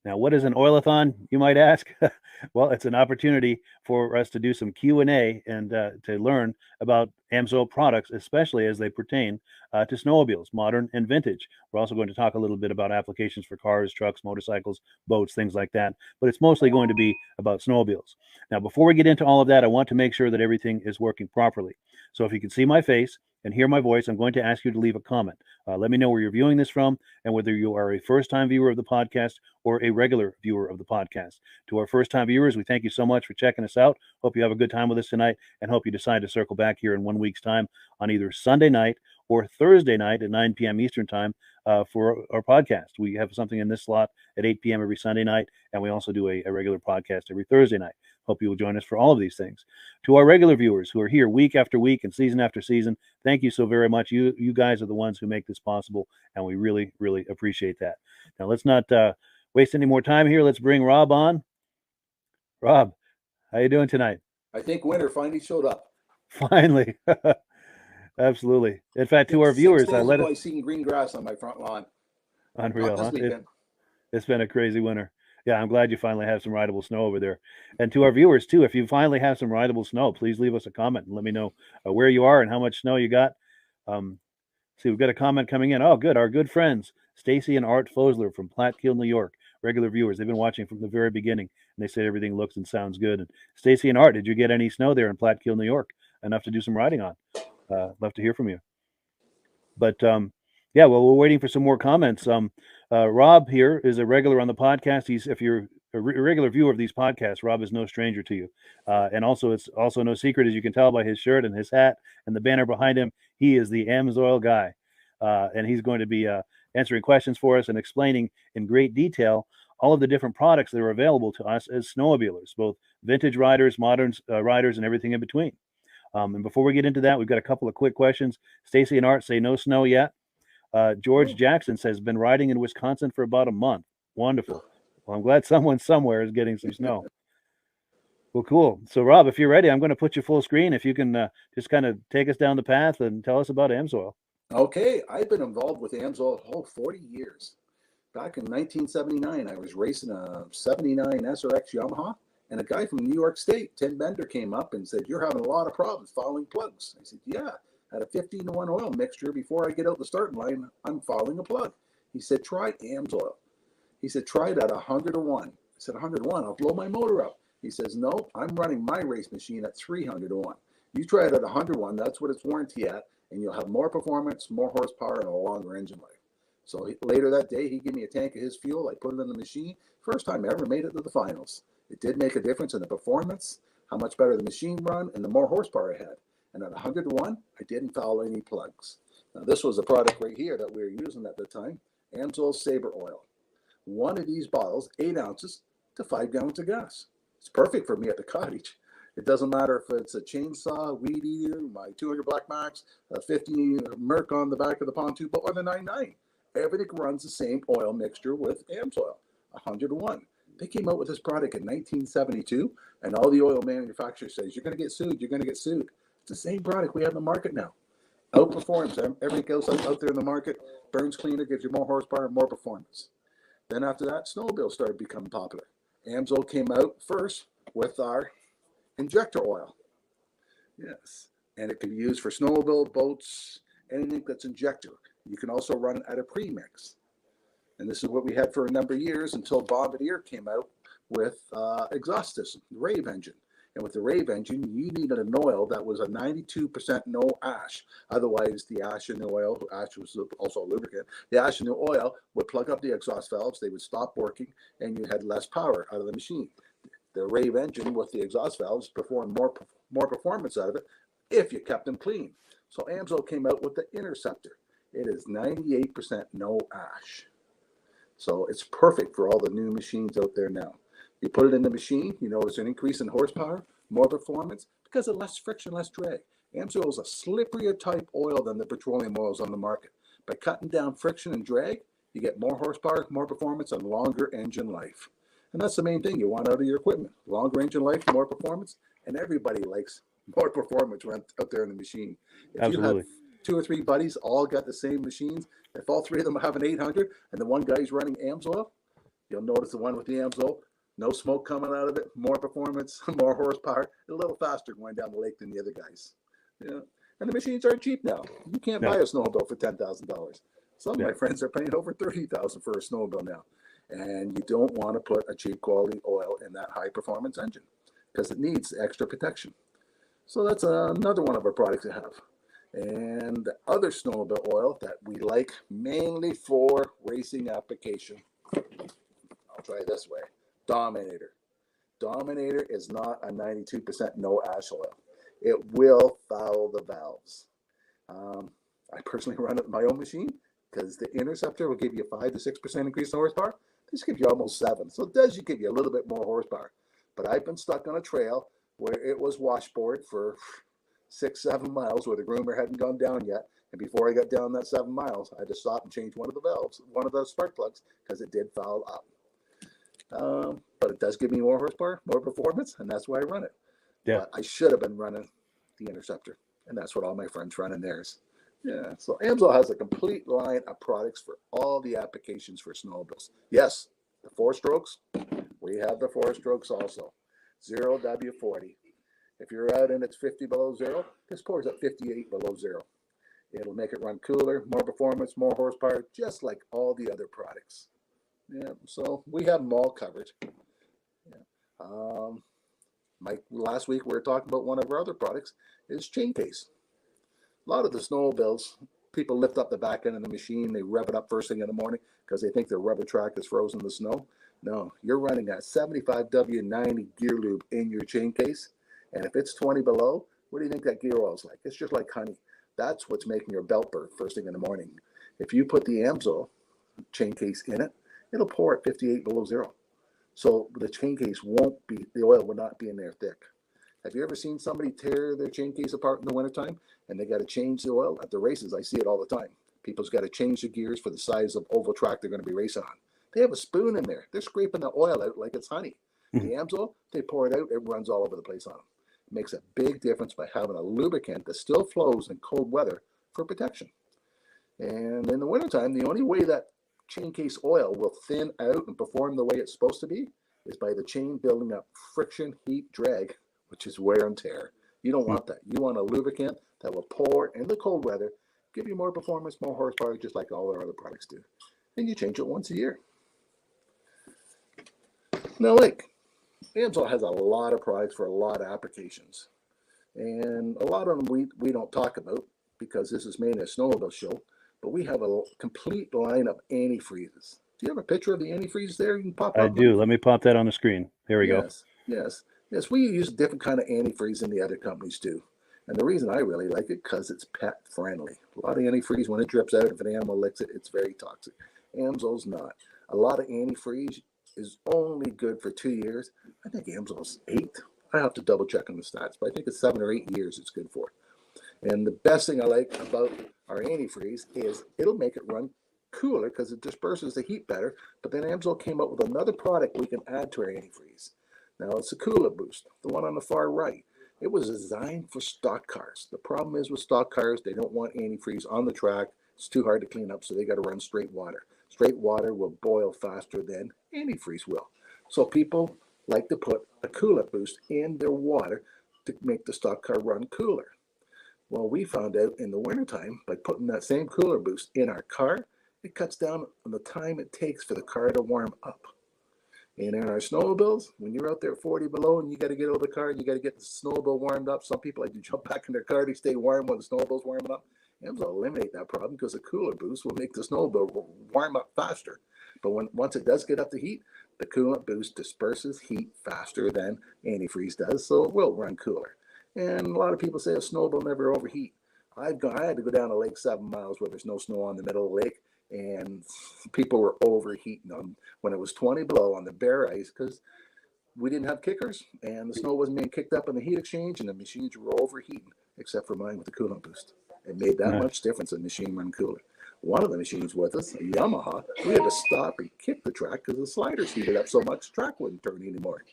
Now, what is an oilathon, you might ask? Well, it's an opportunity for us to do some Q&A and to learn about AMSOIL products, especially as they pertain to snowmobiles, modern and vintage. We're also going to talk a little bit about applications for cars, trucks, motorcycles, boats, things like that. But it's mostly going to be about snowmobiles. Now, before we get into all of that, I want to make sure that everything is working properly. So if you can see my face and hear my voice, I'm going to ask you to leave a comment. Let me know where you're viewing this from and whether you are a first-time viewer of the podcast or a regular viewer of the podcast. To our first-time viewers, we thank you so much for checking us out. Hope you have a good time with us tonight and hope you decide to circle back here in 1 week's time on either Sunday night or Thursday night at 9 p.m. Eastern time for our podcast. We have something in this slot at 8 p.m. every Sunday night, and we also do a regular podcast every Thursday night. Hope you will join us for all of these things. To our regular viewers who are here week after week and season after season, thank you so very much. You guys are the ones who make this possible, and we really, really appreciate that. Now, let's not waste any more time here. Let's bring Rob on. Rob, how you doing tonight? I think winter finally showed up. Finally. Absolutely. In fact, to our viewers, I let it... seen green grass on my front lawn. Unreal, huh? It's been a crazy winter. Yeah, I'm glad you finally have some rideable snow over there. And to our viewers, too, if you finally have some rideable snow, please leave us a comment and let me know where you are and how much snow you got. See, we've got a comment coming in. Oh, good. Our good friends, Stacy and Art Fosler from Platkill, New York. Regular viewers. They've been watching from the very beginning, and they say everything looks and sounds good. And Stacy and Art, did you get any snow there in Platkill, New York? Enough to do some riding on. Love to hear from you. But yeah, well, we're waiting for some more comments. Rob here is a regular on the podcast. If you're a regular viewer of these podcasts, Rob is no stranger to you. And also, it's also no secret, as you can tell by his shirt and his hat and the banner behind him, he is the AMSOIL guy. And he's going to be answering questions for us and explaining in great detail all of the different products that are available to us as snowmobilers, both vintage riders, modern riders, and everything in between. And before we get into that, we've got a couple of quick questions. Stacy and Art say no snow yet. George Jackson says, been riding in Wisconsin for about a month. Wonderful. Well, I'm glad someone somewhere is getting some snow. Well, cool. So, Rob, if you're ready, I'm going to put you full screen. If you can just kind of take us down the path and tell us about AMSOIL. Okay, I've been involved with AMSOIL a whole 40 years. Back in 1979, I was racing a 79 SRX Yamaha, and a guy from New York State, Tim Bender, came up and said, "You're having a lot of problems fouling plugs." I said, "Yeah, I had a 15-to-1 oil mixture. Before I get out the starting line, I'm fouling a plug." He said, "Try AMSOIL." He said, "Try it at 100-to-1. I said, 100-to-1, I'll blow my motor up. He says, "No, I'm running my race machine at 300-to-1. You try it at 100-to-1, that's what it's warranty at, and you'll have more performance, more horsepower, and a longer engine life." So later that day, he gave me a tank of his fuel. I put it in the machine. First time I ever made it to the finals. It did make a difference in the performance, how much better the machine run, and the more horsepower I had. And at 100-to-1, I didn't foul any plugs. Now, this was the product right here that we were using at the time, AMSOIL Sabre Oil. One of these bottles, 8 ounces to 5 gallons of gas. It's perfect for me at the cottage. It doesn't matter if it's a chainsaw, weed eater, my 200 Black Max, a 50 Merc on the back of the pontoon boat, or the 99. Everything runs the same oil mixture with AMSOIL, 100-to-1. They came out with this product in 1972, and all the oil manufacturers says, "You're going to get sued, you're going to get sued." It's the same product we have in the market now. Outperforms everything else out there in the market. Burns cleaner, gives you more horsepower, more performance. Then after that, snowmobiles started becoming popular. AMSOIL came out first with our injector oil. Yes, and it can be used for snowmobile, boats, anything that's injector. You can also run it at a premix. And this is what we had for a number of years until Bombardier came out with exhaust system, the Rave engine. And with the Rave engine, you needed an oil that was a 92% no ash. Otherwise, the ash in the oil, ash was also a lubricant, the ash in the oil would plug up the exhaust valves, they would stop working, and you had less power out of the machine. The Rave engine with the exhaust valves performed more performance out of it if you kept them clean. So AMSOIL came out with the Interceptor. It is 98% no ash. So it's perfect for all the new machines out there now. You put it in the machine, you notice an increase in horsepower, more performance, because of less friction, less drag. AMSOIL is a slipperier type oil than the petroleum oils on the market. By cutting down friction and drag, you get more horsepower, more performance, and longer engine life. And that's the main thing you want out of your equipment. Longer engine life, more performance, and everybody likes more performance out there in the machine. If Absolutely. you have 2 or 3 buddies all got the same machines, if all 3 of them have an 800 and the one guy's running AMSOIL, you'll notice the one with the AMSOIL, no smoke coming out of it, more performance, more horsepower, a little faster going down the lake than the other guys. Yeah. And the machines aren't cheap now. You can't buy a snowmobile for $10,000. Some of my friends are paying over $30,000 for a snowmobile now. And you don't want to put a cheap quality oil in that high performance engine because it needs extra protection. So that's another one of our products to have. And the other snowmobile oil that we like mainly for racing application, I'll try it this way, Dominator. Dominator is not a 92% no ash oil. It will foul the valves. I personally run it in my own machine because the Interceptor will give you a 5 to 6% increase in horsepower. This gives you almost 7. So it does give you a little bit more horsepower. But I've been stuck on a trail where it was washboard for 6-7 miles where the groomer hadn't gone down yet. And before I got down that 7 miles, I had to stop and change one of the valves, one of those spark plugs, because it did foul up. But it does give me more horsepower, more performance, and that's why I run it. Yeah. But I should have been running the Interceptor, and that's what all my friends run in theirs. Yeah, so AMSOIL has a complete line of products for all the applications for snowmobiles. Yes, the 4-strokes, we have the 4-strokes also. 0W40. If you're out and it's 50 below zero, this pours at 58 below zero. It'll make it run cooler, more performance, more horsepower, just like all the other products. Yeah, so we have them all covered. Yeah. Last week we were talking about one of our other products is chain case. A lot of the snowmobiles, people lift up the back end of the machine, they rev it up first thing in the morning because they think their rubber track is frozen in the snow. No, you're running a 75W90 gear lube in your chain case, and if it's 20 below, what do you think that gear oil is like? It's just like honey. That's what's making your belt burn first thing in the morning. If you put the Amsoil chain case in it, it'll pour at 58 below zero. So the chain case the oil will not be in there thick. Have you ever seen somebody tear their chain case apart in the wintertime and they got to change the oil? At the races, I see it all the time. People's got to change the gears for the size of oval track they're going to be racing on. They have a spoon in there. They're scraping the oil out like it's honey. The Amsoil, they pour it out, it runs all over the place on them. It makes a big difference by having a lubricant that still flows in cold weather for protection. And in the wintertime, the only way that chain case oil will thin out and perform the way it's supposed to be is by the chain building up friction, heat, drag, which is wear and tear. You don't want that. You want a lubricant that will pour in the cold weather, give you more performance, more horsepower, just like all our other products do. And you change it once a year. Now, Amsoil has a lot of products for a lot of applications. And a lot of them we don't talk about because this is mainly a snowmobile show, but we have a complete line of antifreezes. Do you have a picture of the antifreeze there? You can pop up. I do. Let me pop that on the screen. There we go. Yes, we use a different kind of antifreeze than the other companies do. And the reason I really like it, because it's pet friendly. A lot of antifreeze, when it drips out, if an animal licks it, it's very toxic. Amsoil's not. A lot of antifreeze is only good for 2 years. I think Amsoil's 8. I have to double check on the stats, but I think it's 7 or 8 years it's good for. And the best thing I like about our antifreeze is it'll make it run cooler because it disperses the heat better. But then Amsoil came up with another product we can add to our antifreeze. Now it's a cooler boost, the one on the far right. It was designed for stock cars. The problem is with stock cars, they don't want antifreeze on the track. It's too hard to clean up, so they got to run straight water. Straight water will boil faster than antifreeze will. So people like to put a cooler boost in their water to make the stock car run cooler. Well, we found out in the wintertime, by putting that same cooler boost in our car, it cuts down on the time it takes for the car to warm up. And in our snowmobiles, when you're out there 40 below and you got to get out of the car and you got to get the snowmobile warmed up, some people like to jump back in their car to stay warm while the snowmobile's warming up. Amsoil will eliminate that problem because a cooler boost will make the snowmobile warm up faster. But once it does get up to heat, the coolant boost disperses heat faster than antifreeze does, so it will run cooler. And a lot of people say a snowmobile never overheat. I had to go down a lake 7 miles where there's no snow on the middle of the lake, and people were overheating them when it was 20 below on the bare ice because we didn't have kickers and the snow wasn't being kicked up in the heat exchange and the machines were overheating, except for mine with the coolant boost. It made that much difference in the machine run cooler. One of the machines with us, a Yamaha, we had to stop and kick the track because the sliders heated up so much the track wouldn't turn anymore.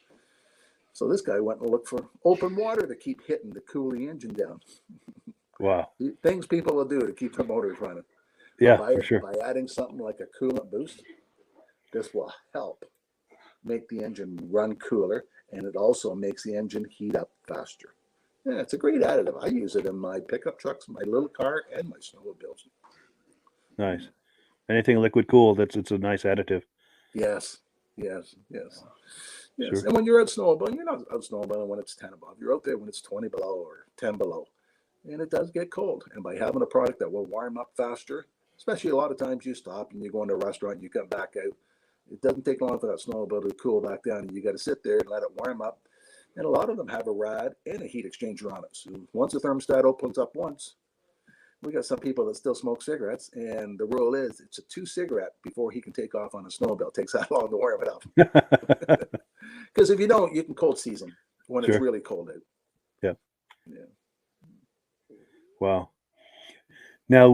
So this guy went and looked for open water to keep hitting to cool the engine down. Wow. Things people will do to keep their motors running. Yeah, for sure. By adding something like a coolant boost, this will help make the engine run cooler, and it also makes the engine heat up faster. Yeah, it's a great additive. I use it in my pickup trucks, my little car, and my snowmobiles. Nice. Anything liquid cooled, it's a nice additive. Yes. Sure. And when you're out snowmobiling, you're not out snowmobiling when it's 10 above. You're out there when it's 20 below or 10 below. And it does get cold. And by having a product that will warm up faster, especially a lot of times you stop and you go into a restaurant and you come back out, it doesn't take long for that snowmobile to cool back down. You got to sit there and let it warm up. And a lot of them have a rad and a heat exchanger on it. So once the thermostat opens up once, we got some people that still smoke cigarettes, and the rule is it's a 2 cigarette before he can take off on a snowmobile. It takes that long to warm it up. Because if you don't, you can cold season when it's really cold out. Yeah. Wow. Now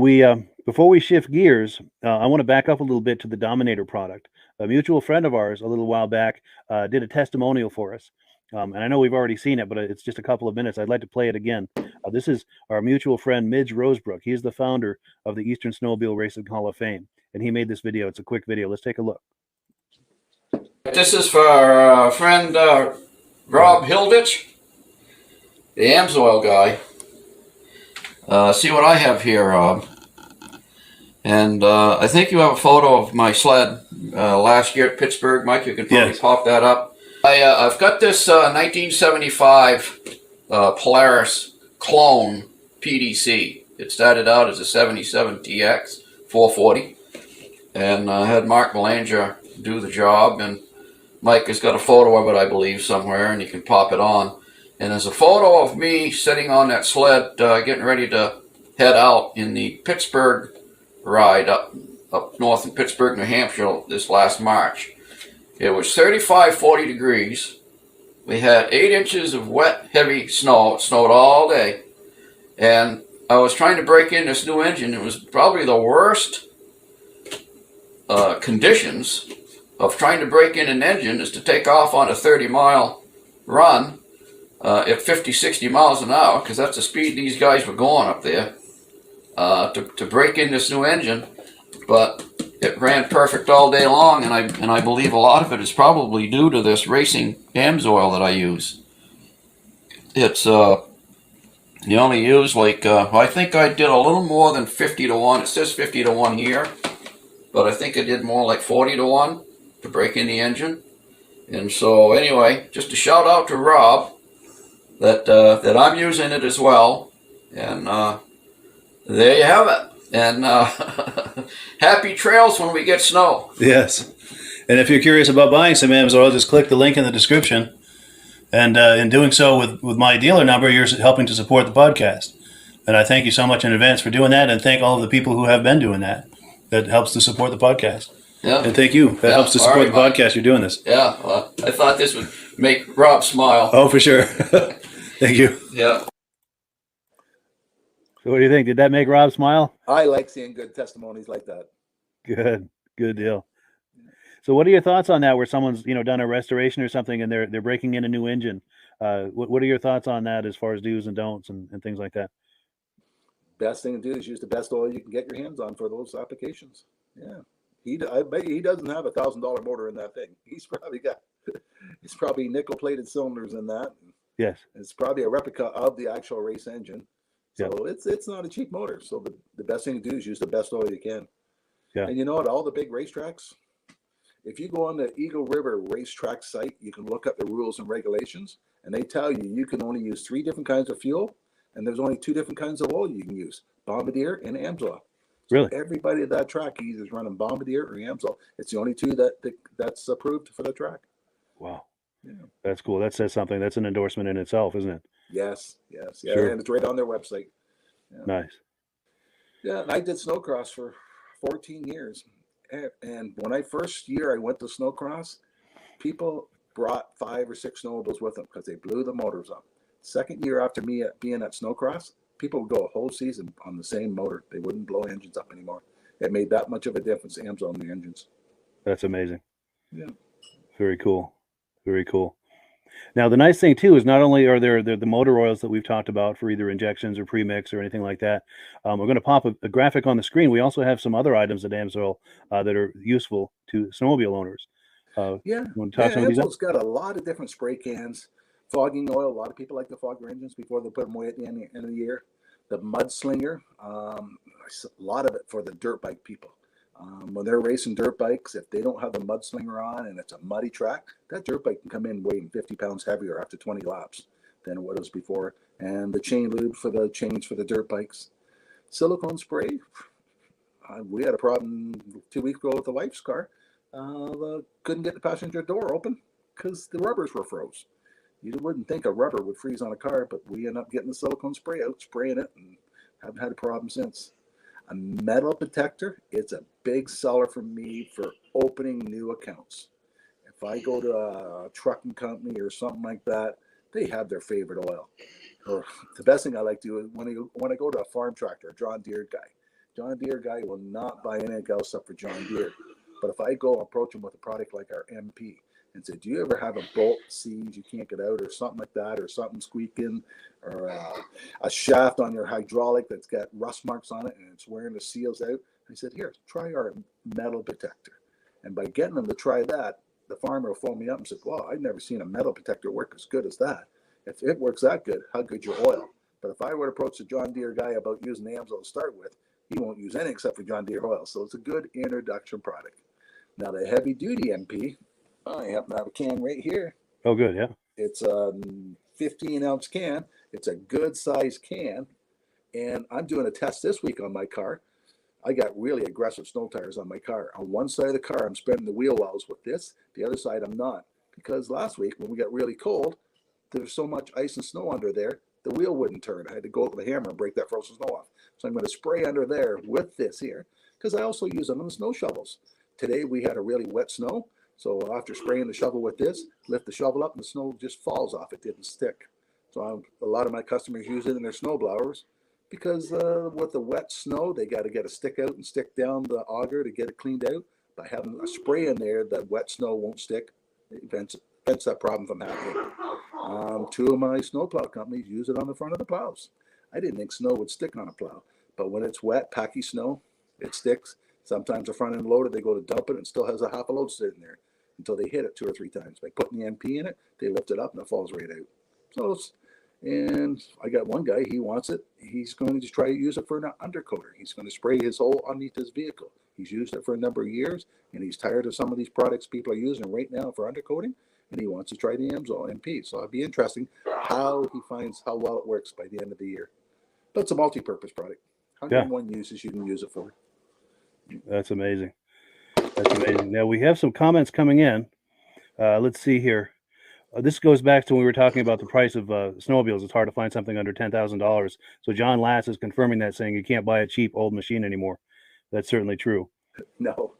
before we shift gears, I want to back up a little bit to the Dominator product. A mutual friend of ours a little while back did a testimonial for us. And I know we've already seen it, but it's just a couple of minutes. I'd like to play it again. This is our mutual friend, Midge Rosebrook. He's the founder of the Eastern Snowmobile Racing Hall of Fame. And he made this video. It's a quick video. Let's take a look. This is for our friend Rob Hilditch, the Amsoil guy. See what I have here, Rob. And I think you have a photo of my sled last year at Pittsburgh. Mike, you can probably pop that up. I've got this 1975 Polaris clone PDC. It started out as a 77 TX 440. And I had Mark Belanger do the job. And Mike has got a photo of it, I believe, somewhere, and you can pop it on. And there's a photo of me sitting on that sled getting ready to head out in the Pittsburgh ride up north in Pittsburgh, New Hampshire this last March. It was 35, 40 degrees. We had 8 inches of wet, heavy snow. It snowed all day. And I was trying to break in this new engine. It was probably the worst conditions of trying to break in an engine is to take off on a 30-mile run at 50, 60 miles an hour, because that's the speed these guys were going up there, to break in this new engine. But it ran perfect all day long, and I believe a lot of it is probably due to this racing AMSOIL that I use. It's you only use like I think I did a little more than 50 to 1. It says 50 to 1 here, but I think I did more like 40 to 1 to break in the engine. And so anyway, just a shout out to Rob that I'm using it as well. And there you have it. And happy trails when we get snow. Yes. And if you're curious about buying some AMSOIL, just click the link in the description. And in doing so with my dealer number, you're helping to support the podcast. And I thank you so much in advance for doing that, and thank all of the people who have been doing that. That helps to support the podcast. Yeah. And thank you. That helps to support the podcast. You're doing this. Yeah. I thought this would make Rob smile. Oh, for sure. Thank you. Yeah. So what do you think? Did that make Rob smile? I like seeing good testimonies like that. Good deal. So what are your thoughts on that, where someone's done a restoration or something and they're breaking in a new engine? What are your thoughts on that as far as do's and don'ts and things like that? Best thing to do is use the best oil you can get your hands on for those applications. Yeah. I bet he doesn't have $1,000 motor in that thing. He's probably nickel plated cylinders in that. Yes. It's probably a replica of the actual race engine. So it's not a cheap motor. So the best thing to do is use the best oil you can. Yeah. And you know, at all the big racetracks, if you go on the Eagle River racetrack site, you can look up the rules and regulations, and they tell you can only use 3 different kinds of fuel, and there's only 2 different kinds of oil you can use, Bombardier and AMSOIL. Really? Everybody at that track either is running Bombardier or AMSOIL. It's the only 2 that's approved for the track. Wow. Yeah. That's cool. That says something. That's an endorsement in itself, isn't it? Yes. Yeah, sure. And it's right on their website. Yeah. Nice. Yeah, and I did snowcross for 14 years. And when I first year I went to snowcross, people brought 5 or 6 snowmobiles with them because they blew the motors up. Second year after me being at snowcross, people would go a whole season on the same motor. They wouldn't blow engines up anymore. It made that much of a difference, AMSOIL on the engines. That's amazing. Yeah. Very cool. Very cool. Now, the nice thing, too, is not only are there the motor oils that we've talked about for either injections or premix or anything like that. We're going to pop a graphic on the screen. We also have some other items at AMSOIL that are useful to snowmobile owners. Yeah. You want to talk some of these up? AMSOIL's got a lot of different spray cans. Fogging oil. A lot of people like to fog their engines before they put them away at the end of the year. The Mudslinger. A lot of it for the dirt bike people. When they're racing dirt bikes, if they don't have the Mudslinger on and it's a muddy track, that dirt bike can come in weighing 50 pounds heavier after 20 laps than what it was before. And the chain lube for the chains for the dirt bikes. Silicone spray. We had a problem 2 weeks ago with the wife's car. Couldn't get the passenger door open because the rubbers were froze. You wouldn't think a rubber would freeze on a car, but we ended up getting the silicone spray out, spraying it, and haven't had a problem since. A metal detector, it's a big seller for me for opening new accounts. If I go to a trucking company or something like that, they have their favorite oil. Or the best thing I like to do is when I go to a farm tractor, a John Deere guy will not buy anything else up for John Deere. But if I go approach him with a product like our MP and say, do you ever have a bolt seized you can't get out or something like that, or something squeaking, or a shaft on your hydraulic that's got rust marks on it and it's wearing the seals out? I said, here, try our metal detector. And by getting them to try that, the farmer will phone me up and said, well, I've never seen a metal detector work as good as that. If it works that good, how good's your oil? But if I were to approach the John Deere guy about using AMSOIL to start with, he won't use any except for John Deere oil. So it's a good introduction product. Now the heavy duty MP, I happen to have a can right here. Oh, good. Yeah. It's a 15-ounce can. It's a good size can. And I'm doing a test this week on my car. I got really aggressive snow tires on my car. On one side of the car, I'm spinning the wheel wells with this. The other side, I'm not. Because last week, when we got really cold, there was so much ice and snow under there, the wheel wouldn't turn. I had to go with the hammer and break that frozen snow off. So I'm going to spray under there with this here, because I also use them on the snow shovels. Today, we had a really wet snow. So after spraying the shovel with this, lift the shovel up and the snow just falls off. It didn't stick. So a lot of my customers use it in their snow blowers because with the wet snow, they got to get a stick out and stick down the auger to get it cleaned out. By having a spray in there, that wet snow won't stick. It prevents that problem from happening. Two of my snowplow companies use it on the front of the plows. I didn't think snow would stick on a plow, but when it's wet, packy snow, it sticks. Sometimes the front end loaded, they go to dump it and it still has a half a load sitting there until they hit it 2 or 3 times. By putting the MP in it, they lift it up and it falls right out. So, and I got one guy, he wants it. He's going to try to use it for an undercoater. He's going to spray his hole underneath his vehicle. He's used it for a number of years, and he's tired of some of these products people are using right now for undercoating, and he wants to try the AMSOIL MP. So it'll be interesting how he finds how well it works by the end of the year. But it's a multi-purpose product. 101 uses you can use it for. That's amazing. That's amazing. Now we have some comments coming in. Let's see here. This goes back to when we were talking about the price of snowmobiles. It's hard to find something under $10,000. So John Lass is confirming that, saying you can't buy a cheap old machine anymore. That's certainly true. No.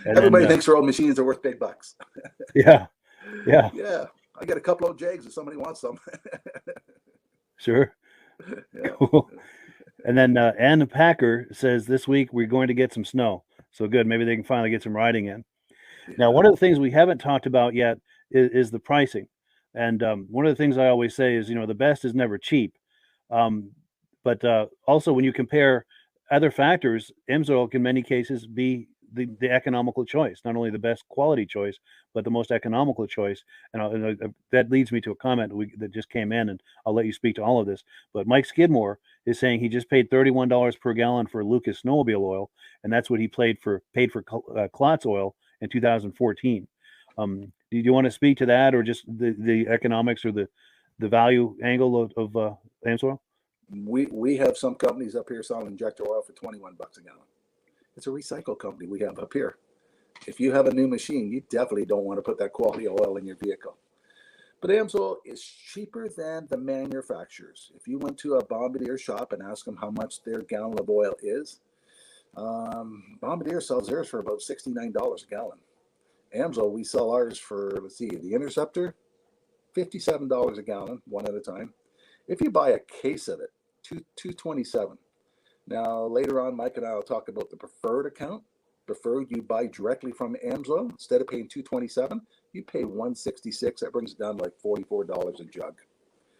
And Everybody then, thinks their old machines are worth big bucks. Yeah. Yeah. Yeah. I got a couple old Jags if somebody wants some. Sure. Yeah. Cool. And then Ann Packer says this week we're going to get some snow. So good. Maybe they can finally get some riding in. Yeah. Now, one of the things we haven't talked about yet is the pricing. And one of the things I always say is, the best is never cheap. But also when you compare other factors, AMSOIL can in many cases be the economical choice, not only the best quality choice, but the most economical choice. And that leads me to a comment that just came in, and I'll let you speak to all of this. But Mike Skidmore is saying he just paid $31 per gallon for Lucas snowmobile oil, and that's what he paid for Klotz oil in 2014. Do you want to speak to that, or just the economics or the value angle of AMSOIL? We have some companies up here selling injector oil for $21 a gallon. It's a recycle company we have up here. If you have a new machine, you definitely don't want to put that quality oil in your vehicle. But AMSOIL is cheaper than the manufacturers. If you went to a Bombardier shop and asked them how much their gallon of oil is, Bombardier sells theirs for about $69 a gallon. AMSOIL, we sell ours for, let's see, the Interceptor, $57 a gallon, one at a time. If you buy a case of it, $227. Now, later on, Mike and I will talk about the preferred account. Preferred, you buy directly from AMSOIL. Instead of paying $227, you pay $166. That brings it down to like $44 a jug.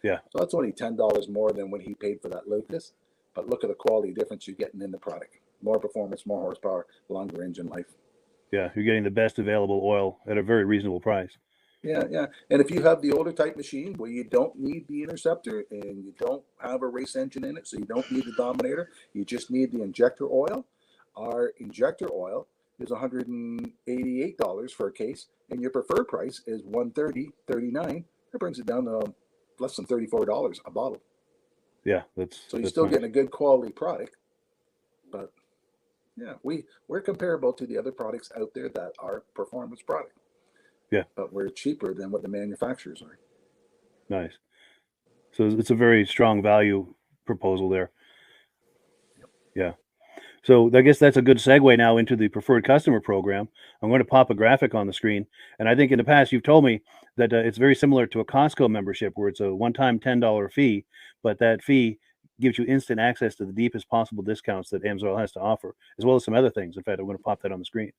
Yeah. So that's only $10 more than what he paid for that Lucas. But look at the quality difference you're getting in the product. More performance, more horsepower, longer engine life. Yeah, you're getting the best available oil at a very reasonable price. Yeah, yeah. And if you have the older type machine where you don't need the Interceptor and you don't have a race engine in it, so you don't need the Dominator, you just need the injector oil. Our injector oil is $188 for a case, and your preferred price is $130, $39. That brings it down to less than $34 a bottle. Yeah, so you're still getting a good quality product, but yeah, we're comparable to the other products out there that are performance product. Yeah, but we're cheaper than what the manufacturers are. Nice. So it's a very strong value proposal there. Yep. Yeah. So I guess that's a good segue now into the preferred customer program. I'm going to pop a graphic on the screen. And I think in the past you've told me that it's very similar to a Costco membership where it's a one-time $10 fee, but that fee gives you instant access to the deepest possible discounts that AMSOIL has to offer, as well as some other things. In fact, I'm going to pop that on the screen.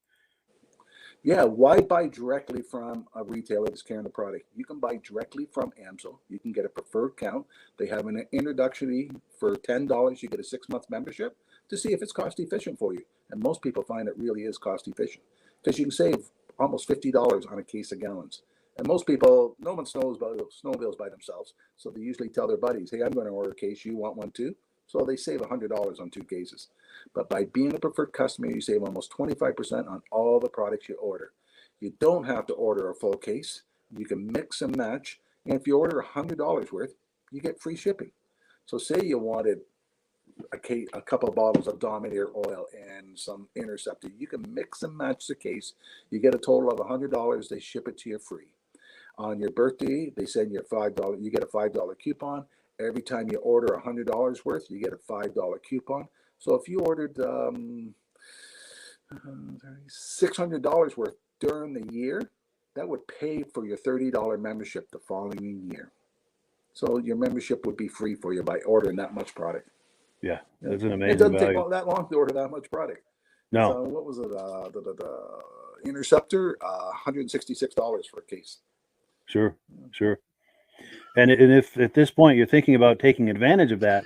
Yeah, why buy directly from a retailer that's carrying the product? You can buy directly from AMSOIL. You can get a preferred account. They have an introductory for $10. You get a 6-month membership to see if it's cost efficient for you. And most people find it really is cost efficient because you can save almost $50 on a case of gallons. And most people, no one snowmobiles by themselves. So they usually tell their buddies, hey, I'm going to order a case. You want one too? So they save $100 on 2 cases. But by being a preferred customer, you save almost 25% on all the products you order. You don't have to order a full case. You can mix and match. And if you order $100 worth, you get free shipping. So say you wanted a couple of bottles of Dominator oil and some Interceptor. You can mix and match the case. You get a total of $100. They ship it to you free. On your birthday, they send you $5. You get a $5 coupon. Every time you order $100 worth, you get a $5 coupon. So if you ordered $600 worth during the year, that would pay for your $30 membership the following year. So your membership would be free for you by ordering that much product. Yeah, that's an amazing It doesn't value. take that long to order that much product. No. So what was it? The Interceptor, $166 for a case. Sure. And if at this point you're thinking about taking advantage of that,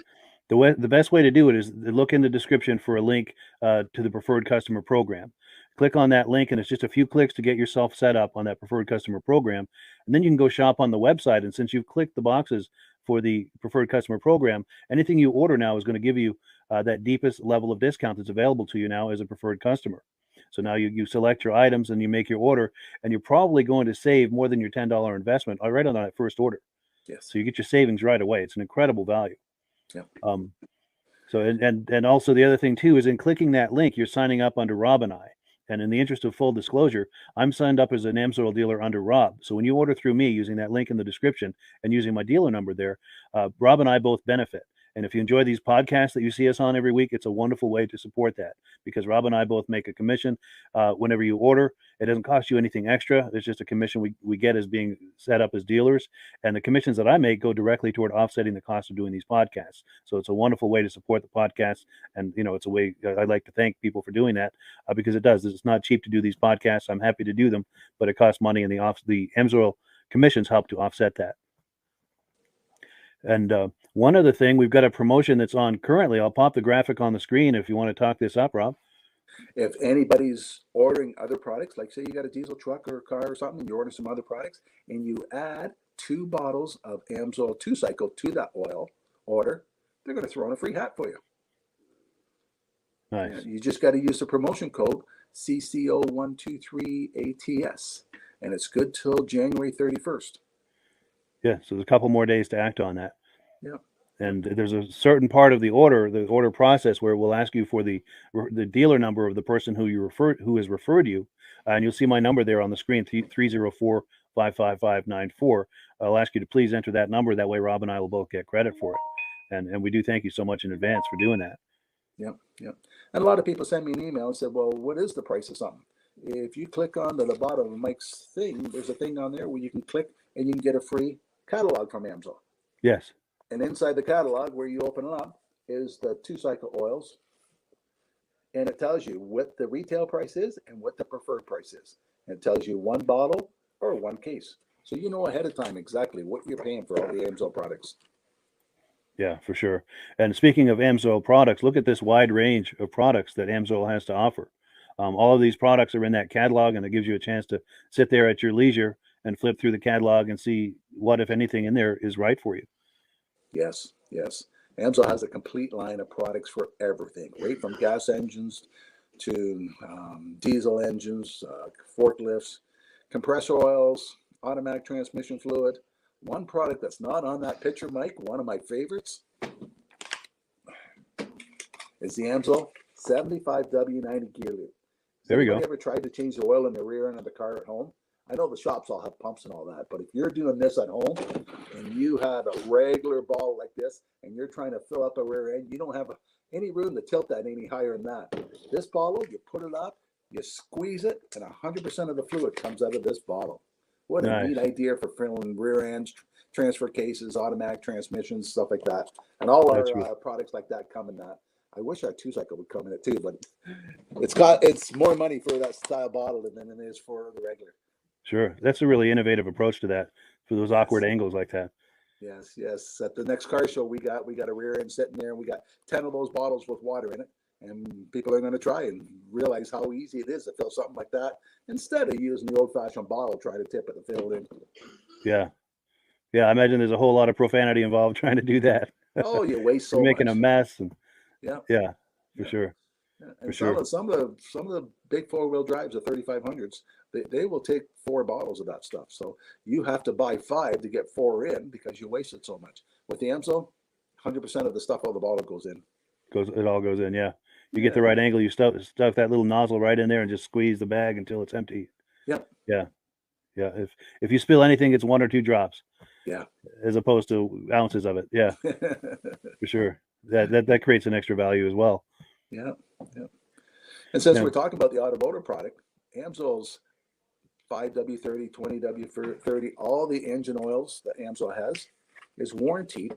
the best way to do it is look in the description for a link to the preferred customer program. Click on that link, and it's just a few clicks to get yourself set up on that preferred customer program. And then you can go shop on the website. And since you've clicked the boxes for the preferred customer program, anything you order now is going to give you that deepest level of discount that's available to you now as a preferred customer. So now you select your items and you make your order, and you're probably going to save more than your $10 investment right on that first order. Yes. So you get your savings right away. It's an incredible value. Yeah. So and also the other thing too is in clicking that link, you're signing up under Rob and I. And in the interest of full disclosure, I'm signed up as an AMSOIL dealer under Rob. So when you order through me using that link in the description and using my dealer number there, Rob and I both benefit. And if you enjoy these podcasts that you see us on every week, it's a wonderful way to support that, because Rob and I both make a commission whenever you order. It doesn't cost you anything extra. It's just a commission we get as being set up as dealers. And the commissions that I make go directly toward offsetting the cost of doing these podcasts. So it's a wonderful way to support the podcast. And, it's a way I'd like to thank people for doing that because it does. It's not cheap to do these podcasts. I'm happy to do them, but it costs money, and the AMSOIL commissions help to offset that. And one other thing, we've got a promotion that's on currently. I'll pop the graphic on the screen if you want to talk this up, Rob. If anybody's ordering other products, like say you got a diesel truck or a car or something, you order some other products, and you add 2 bottles of AMSOIL 2-cycle to that oil order, they're going to throw in a free hat for you. Nice. You just got to use the promotion code CCO123ATS, and it's good till January 31st. Yeah, so there's a couple more days to act on that. Yeah. And there's a certain part of the order process where we'll ask you for the dealer number of the person who has referred you, and you'll see my number there on the screen, 304-555-94. I'll ask you to please enter that number. That way, Rob and I will both get credit for it, and we do thank you so much in advance for doing that. Yep. And a lot of people send me an email and said, well, what is the price of something? If you click on the bottom of Mike's thing, there's a thing on there where you can click and you can get a free catalog from AMSOIL. Yes. And inside the catalog, where you open it up, is the 2-cycle oils. And it tells you what the retail price is and what the preferred price is. And it tells you 1 bottle or 1 case. So you know ahead of time exactly what you're paying for all the AMSOIL products. Yeah, for sure. And speaking of AMSOIL products, look at this wide range of products that AMSOIL has to offer. All of these products are in that catalog, and it gives you a chance to sit there at your leisure and flip through the catalog and see what, if anything, in there is right for you. Yes. AMSOIL has a complete line of products for everything, right from gas engines to diesel engines, forklifts, compressor oils, automatic transmission fluid. One product that's not on that picture, Mike, one of my favorites, is the AMSOIL 75W90 gear loop. There we go. Ever tried to change the oil in the rear end of the car at home? I know the shops all have pumps and all that, but if you're doing this at home and you have a regular ball like this and you're trying to fill up a rear end, you don't have any room to tilt that any higher than that. This bottle, you put it up, you squeeze it, and 100% of the fluid comes out of this bottle. What a neat idea for filling rear ends, transfer cases, automatic transmissions, stuff like that. And all our products like that come in that. I wish our 2-cycle would come in it too, but it's more money for that style bottle than it is for the regular. Sure. That's a really innovative approach to that, for those awkward angles like that. Yes. At the next car show, we got a rear end sitting there, and we got 10 of those bottles with water in it, And people are going to try and realize how easy it is to fill something like that instead of using the old-fashioned bottle, trying to tip it to fill it in. Yeah. Yeah, I imagine there's a whole lot of profanity involved trying to do that. Oh, you waste so You're making much. a mess. And Yeah. yeah, for sure. Yeah. For And sure. some of the big 4-wheel drives, the 3500s, they will take 4 bottles of that stuff. So you have to buy 5 to get 4 in because you wasted so much. With the Amso, 100% of the stuff, all the bottle goes in. It all goes in, yeah. You get the right angle, you stuff that little nozzle right in there and just squeeze the bag until it's empty. Yep. Yeah. Yeah. If you spill anything, it's 1 or 2 drops. Yeah. As opposed to ounces of it. Yeah. For sure. That creates an extra value as well. Yeah. Yeah. And since we're talking about the automotive product, Amso's 5W30, 20W30, all the engine oils that Amso has is warranted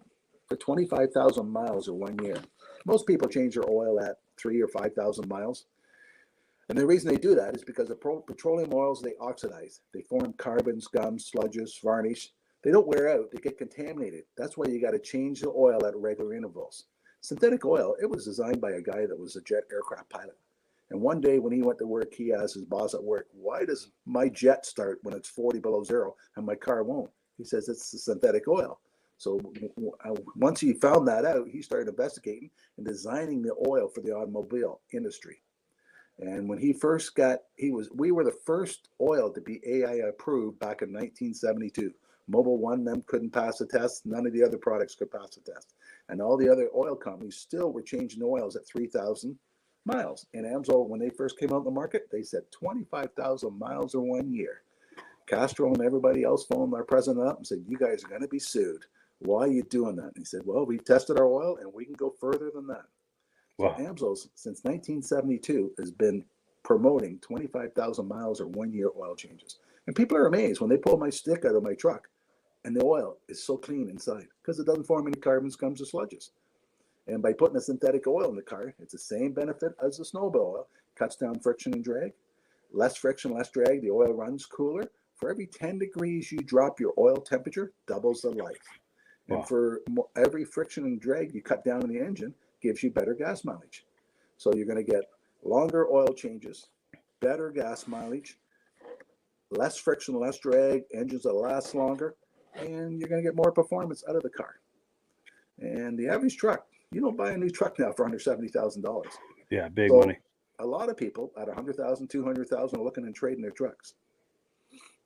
for 25,000 miles or 1 year. Most people change their oil at 3,000 or 5,000 miles. And the reason they do that is because the petroleum oils, they oxidize. They form carbons, gums, sludges, varnish. They don't wear out. They get contaminated. That's why you got to change the oil at regular intervals. Synthetic oil, it was designed by a guy that was a jet aircraft pilot. And one day when he went to work, he asked his boss at work, why does my jet start when it's 40 below zero and my car won't? He says, it's the synthetic oil. So once he found that out, he started investigating and designing the oil for the automobile industry. And when he first we were the first oil to be AI approved back in 1972. Mobil 1, them couldn't pass the test. None of the other products could pass the test. And all the other oil companies still were changing oils at 3,000 miles. And Amso, when they first came out in the market, they said 25,000 miles or 1 year. Castro and everybody else phoned our president up and said, you guys are going to be sued. Why are you doing that? And he said, well, we tested our oil and we can go further than that. Wow. So Amso, since 1972, has been promoting 25,000 miles or 1 year oil changes. And people are amazed when they pull my stick out of my truck and the oil is so clean inside because it doesn't form any carbons, gums, or sludges. And by putting a synthetic oil in the car, it's the same benefit as the snowmobile oil. Cuts down friction and drag. Less friction, less drag. The oil runs cooler. For every 10 degrees you drop your oil temperature, doubles the life. Wow. And for every friction and drag you cut down in the engine, gives you better gas mileage. So you're going to get longer oil changes, better gas mileage, less friction, less drag, engines that last longer, and you're going to get more performance out of the car. And the average truck, you don't buy a new truck now for under $70,000. Yeah, big money. A lot of people at $100,000, $200,000 are looking and trading their trucks.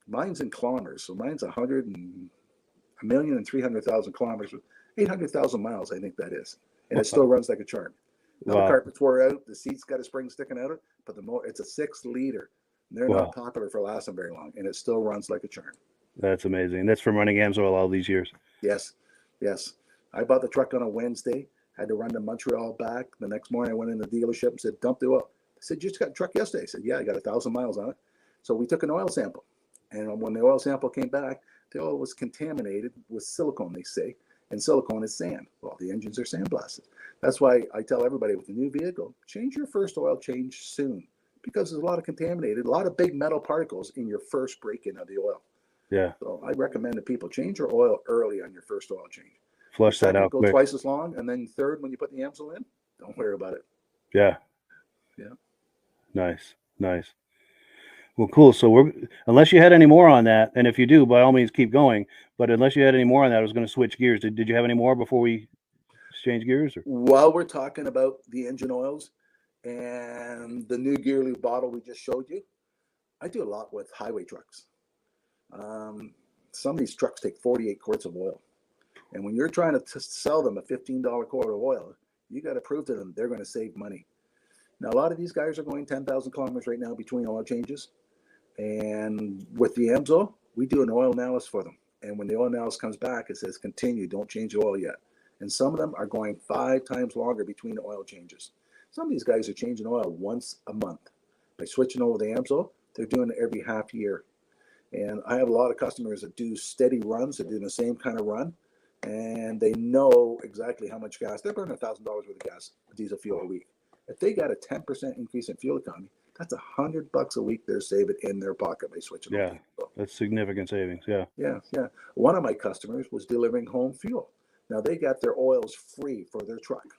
Mine's in kilometers, so mine's 1,300,000 kilometers with 800,000 miles, I think that is. And it still runs like a charm. Now the carpets wore out, the seat's got a spring sticking out of it, but it's a 6-liter. They're not popular for lasting very long, and it still runs like a charm. That's amazing. That's from running Amso all these years. Yes, yes. I bought the truck on a Wednesday, had to run to Montreal back. The next morning I went in the dealership and said, dump the oil. I said, you just got a truck yesterday? I said, yeah, I got 1,000 miles on it. So we took an oil sample. And when the oil sample came back, the oil was contaminated with silicone, they say. And silicone is sand. Well, the engines are sandblasted. That's why I tell everybody with a new vehicle, change your first oil change soon. Because there's a lot of contaminated, a lot of big metal particles in your first break-in of the oil. Yeah. So I recommend that people change your oil early on your first oil change. Flush that out go quick. Twice as long, and then third, when you put the Amso in, don't worry about it. Yeah. Yeah. Nice. Well, cool. So unless you had any more on that, and if you do, by all means, keep going. But unless you had any more on that, I was going to switch gears. Did you have any more before we change gears? Or? While we're talking about the engine oils and the new gear lube bottle we just showed you, I do a lot with highway trucks. Some of these trucks take 48 quarts of oil. And when you're trying to sell them a $15 quart of oil, you got to prove to them they're going to save money. Now, a lot of these guys are going 10,000 kilometers right now between oil changes. And with the Amso, we do an oil analysis for them. And when the oil analysis comes back, it says, continue, don't change the oil yet. And some of them are going 5 times longer between the oil changes. Some of these guys are changing oil once a month. By switching over the Amso, they're doing it every half year. And I have a lot of customers that do steady runs, that do the same kind of run. And they know exactly how much gas. They're burning $1,000 worth of gas, diesel fuel a week. If they got a 10% increase in fuel economy, that's $100 a week they're saving in their pocket by switching. Yeah, that's significant savings. Yeah. One of my customers was delivering home fuel. Now they got their oils free for their truck,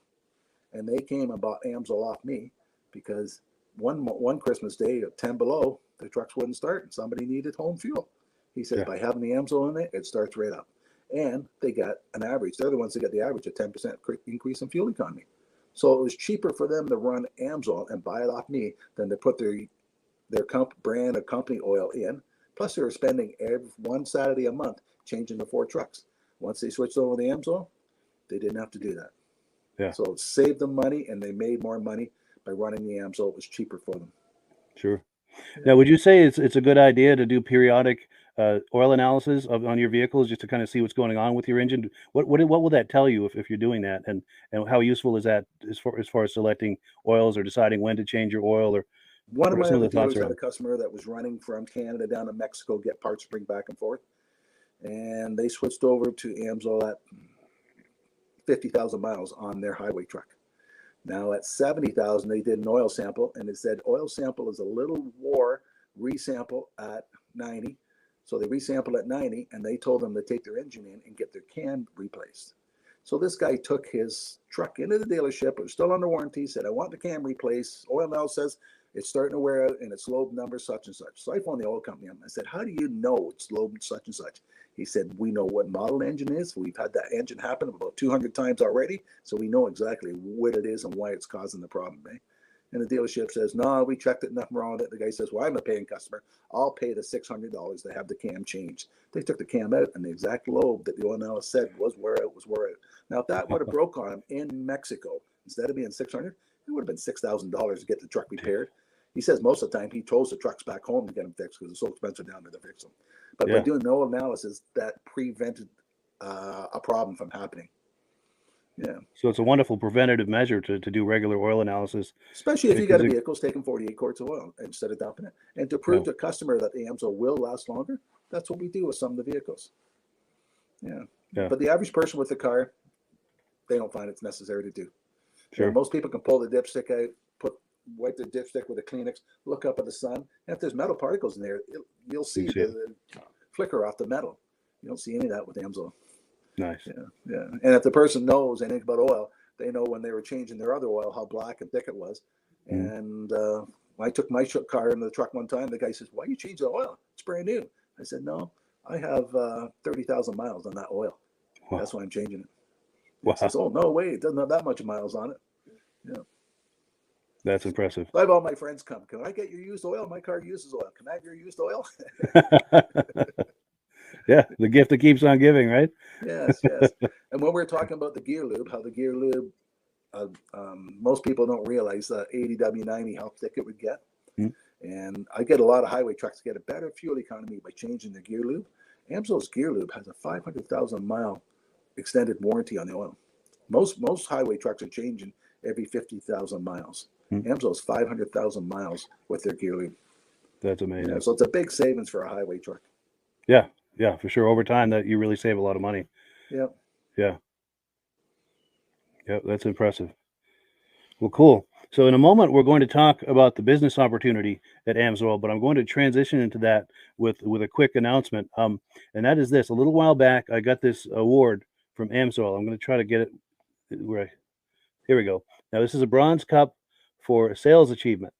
and they came and bought Amsoil off me because one Christmas day at 10 below, the trucks wouldn't start and somebody needed home fuel. He says, by having the Amsoil in it starts right up. And they got an average. They're the ones that got the average of 10% increase in fuel economy. So it was cheaper for them to run Amsoil and buy it off me than to put their brand of company oil in. Plus, they were spending one Saturday a month changing the 4 trucks. Once they switched over to the Amsoil, they didn't have to do that. Yeah. So it saved them money, and they made more money by running the Amsoil. It was cheaper for them. Sure. Now, would you say it's a good idea to do periodic oil analysis on your vehicles just to kind of see what's going on with your engine? What will that tell you if you're doing that, and how useful is that as far as selecting oils or deciding when to change your oil? Or one of my other dealers had a customer that was running from Canada down to Mexico, get parts, bring back and forth, and they switched over to Amsoil at 50,000 miles on their highway truck. Now at 70,000, they did an oil sample, and it said oil sample is a little war resample at 90. So they resampled at 90, and they told them to take their engine in and get their cam replaced. So this guy took his truck into the dealership. It was still under warranty. Said, I want the cam replaced. Oil now says it's starting to wear out, and it's lobe number such and such. So I phoned the oil company up. I said, how do you know it's lobe such and such? He said, we know what model engine is. We've had that engine happen about 200 times already, so we know exactly what it is and why it's causing the problem. And the dealership says, no, we checked it, nothing wrong with it. The guy says, well, I'm a paying customer. I'll pay the $600 to have the cam changed. They took the cam out, and the exact lobe that the oil analyst said was where it was where it. Now, if that would have broke on him in Mexico, instead of being $600, it would have been $6,000 to get the truck repaired. He says most of the time he tows the trucks back home to get them fixed because it's so expensive down there to fix them. But by doing no analysis, that prevented a problem from happening. Yeah. So it's a wonderful preventative measure to do regular oil analysis. Especially if you got a vehicle taking 48 quarts of oil instead of dumping it. And to prove to a customer that the Amsoil will last longer, that's what we do with some of the vehicles. Yeah. But the average person with a car, they don't find it's necessary to do. Sure. You know, most people can pull the dipstick out, wipe the dipstick with a Kleenex, look up at the sun. And if there's metal particles in there, you'll see the flicker off the metal. You don't see any of that with Amsoil. Nice. Yeah. And if the person knows anything about oil, they know when they were changing their other oil how black and thick it was. And when I took my car into the truck one time, the guy says, why you change the oil? It's brand new. I said, no, I have 30,000 miles on that oil. Wow. That's why I'm changing it. Wow. He says, oh, no way. It doesn't have that much miles on it. Yeah. That's impressive. I have all my friends come. Can I get your used oil? My car uses oil. Can I have your used oil? Yeah, the gift that keeps on giving, right? Yes. And when we're talking about the gear lube, how the gear lube, most people don't realize the 80W90, how thick it would get. And I get a lot of highway trucks to get a better fuel economy by changing their gear lube. Amsoil's gear lube has a 500,000 mile extended warranty on the oil. Most highway trucks are changing every 50,000 miles. Amsoil's 500,000 miles with their gear lube. That's amazing. Yeah, so it's a big savings for a highway truck. Yeah, for sure. Over time, that you really save a lot of money. Yeah, that's impressive. Well, cool. So in a moment, we're going to talk about the business opportunity at Amsoil, but I'm going to transition into that with a quick announcement. And that is this. A little while back, I got this award from Amsoil. I'm going to try to get it where here we go. Now, this is a bronze cup for sales achievement.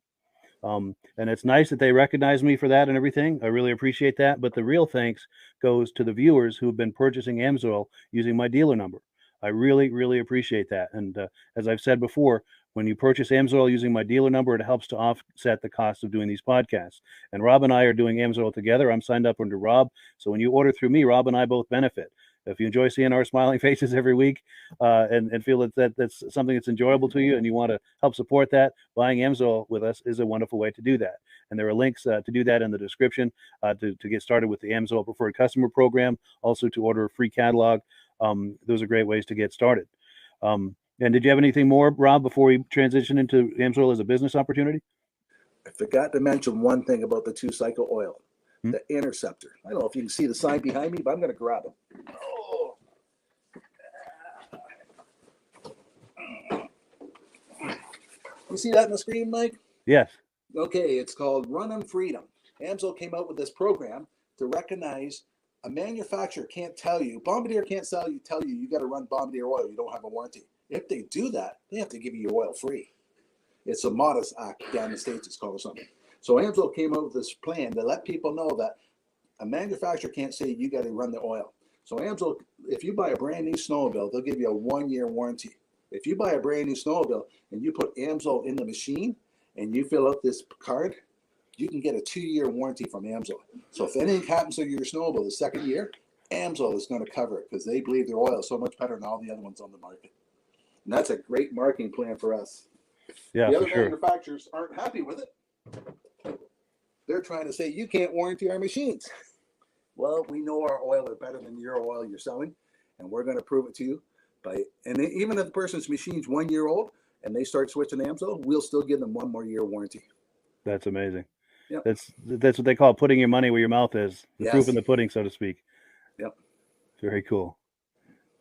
And it's nice that they recognize me for that and everything. I really appreciate that. But the real thanks goes to the viewers who have been purchasing Amsoil using my dealer number. I really, really appreciate that. And as I've said before, when you purchase Amsoil using my dealer number, it helps to offset the cost of doing these podcasts. And Rob and I are doing Amsoil together. I'm signed up under Rob. So when you order through me, Rob and I both benefit. If you enjoy seeing our smiling faces every week and feel that's something that's enjoyable to you and you want to help support that, buying Amsoil with us is a wonderful way to do that. And there are links to do that in the description to get started with the Amsoil Preferred Customer Program, also to order a free catalog. Those are great ways to get started. And did you have anything more, Rob, before we transition into Amsoil as a business opportunity? I forgot to mention one thing about the 2-cycle oil. The Interceptor. I don't know if you can see the sign behind me, but I'm going to grab it. Oh. You see that on the screen, Mike? Yes. Okay, it's called Run on Freedom. Amsoil came out with this program to recognize a manufacturer can't tell you, Bombardier can't tell you you got to run Bombardier oil, you don't have a warranty. If they do that, they have to give you your oil free. It's a modest act down in the States, it's called or something. So AMSOIL came up with this plan to let people know that a manufacturer can't say you got to run the oil. So AMSOIL, if you buy a brand new snowmobile, they'll give you a 1-year warranty. If you buy a brand new snowmobile and you put AMSOIL in the machine and you fill out this card, you can get a 2-year warranty from AMSOIL. So if anything happens to your snowmobile the second year, AMSOIL is going to cover it because they believe their oil is so much better than all the other ones on the market. And that's a great marketing plan for us. Yeah, the other for sure. manufacturers aren't happy with it. They're trying to say, you can't warranty our machines. Well, we know our oil is better than your oil you're selling, and we're going to prove it to you. And even if the person's machine's 1 year old and they start switching to AMSOIL, we'll still give them 1 more year warranty. That's amazing. Yep. That's what they call putting your money where your mouth is. The Yes. proof in the pudding, so to speak. Yep. Very cool.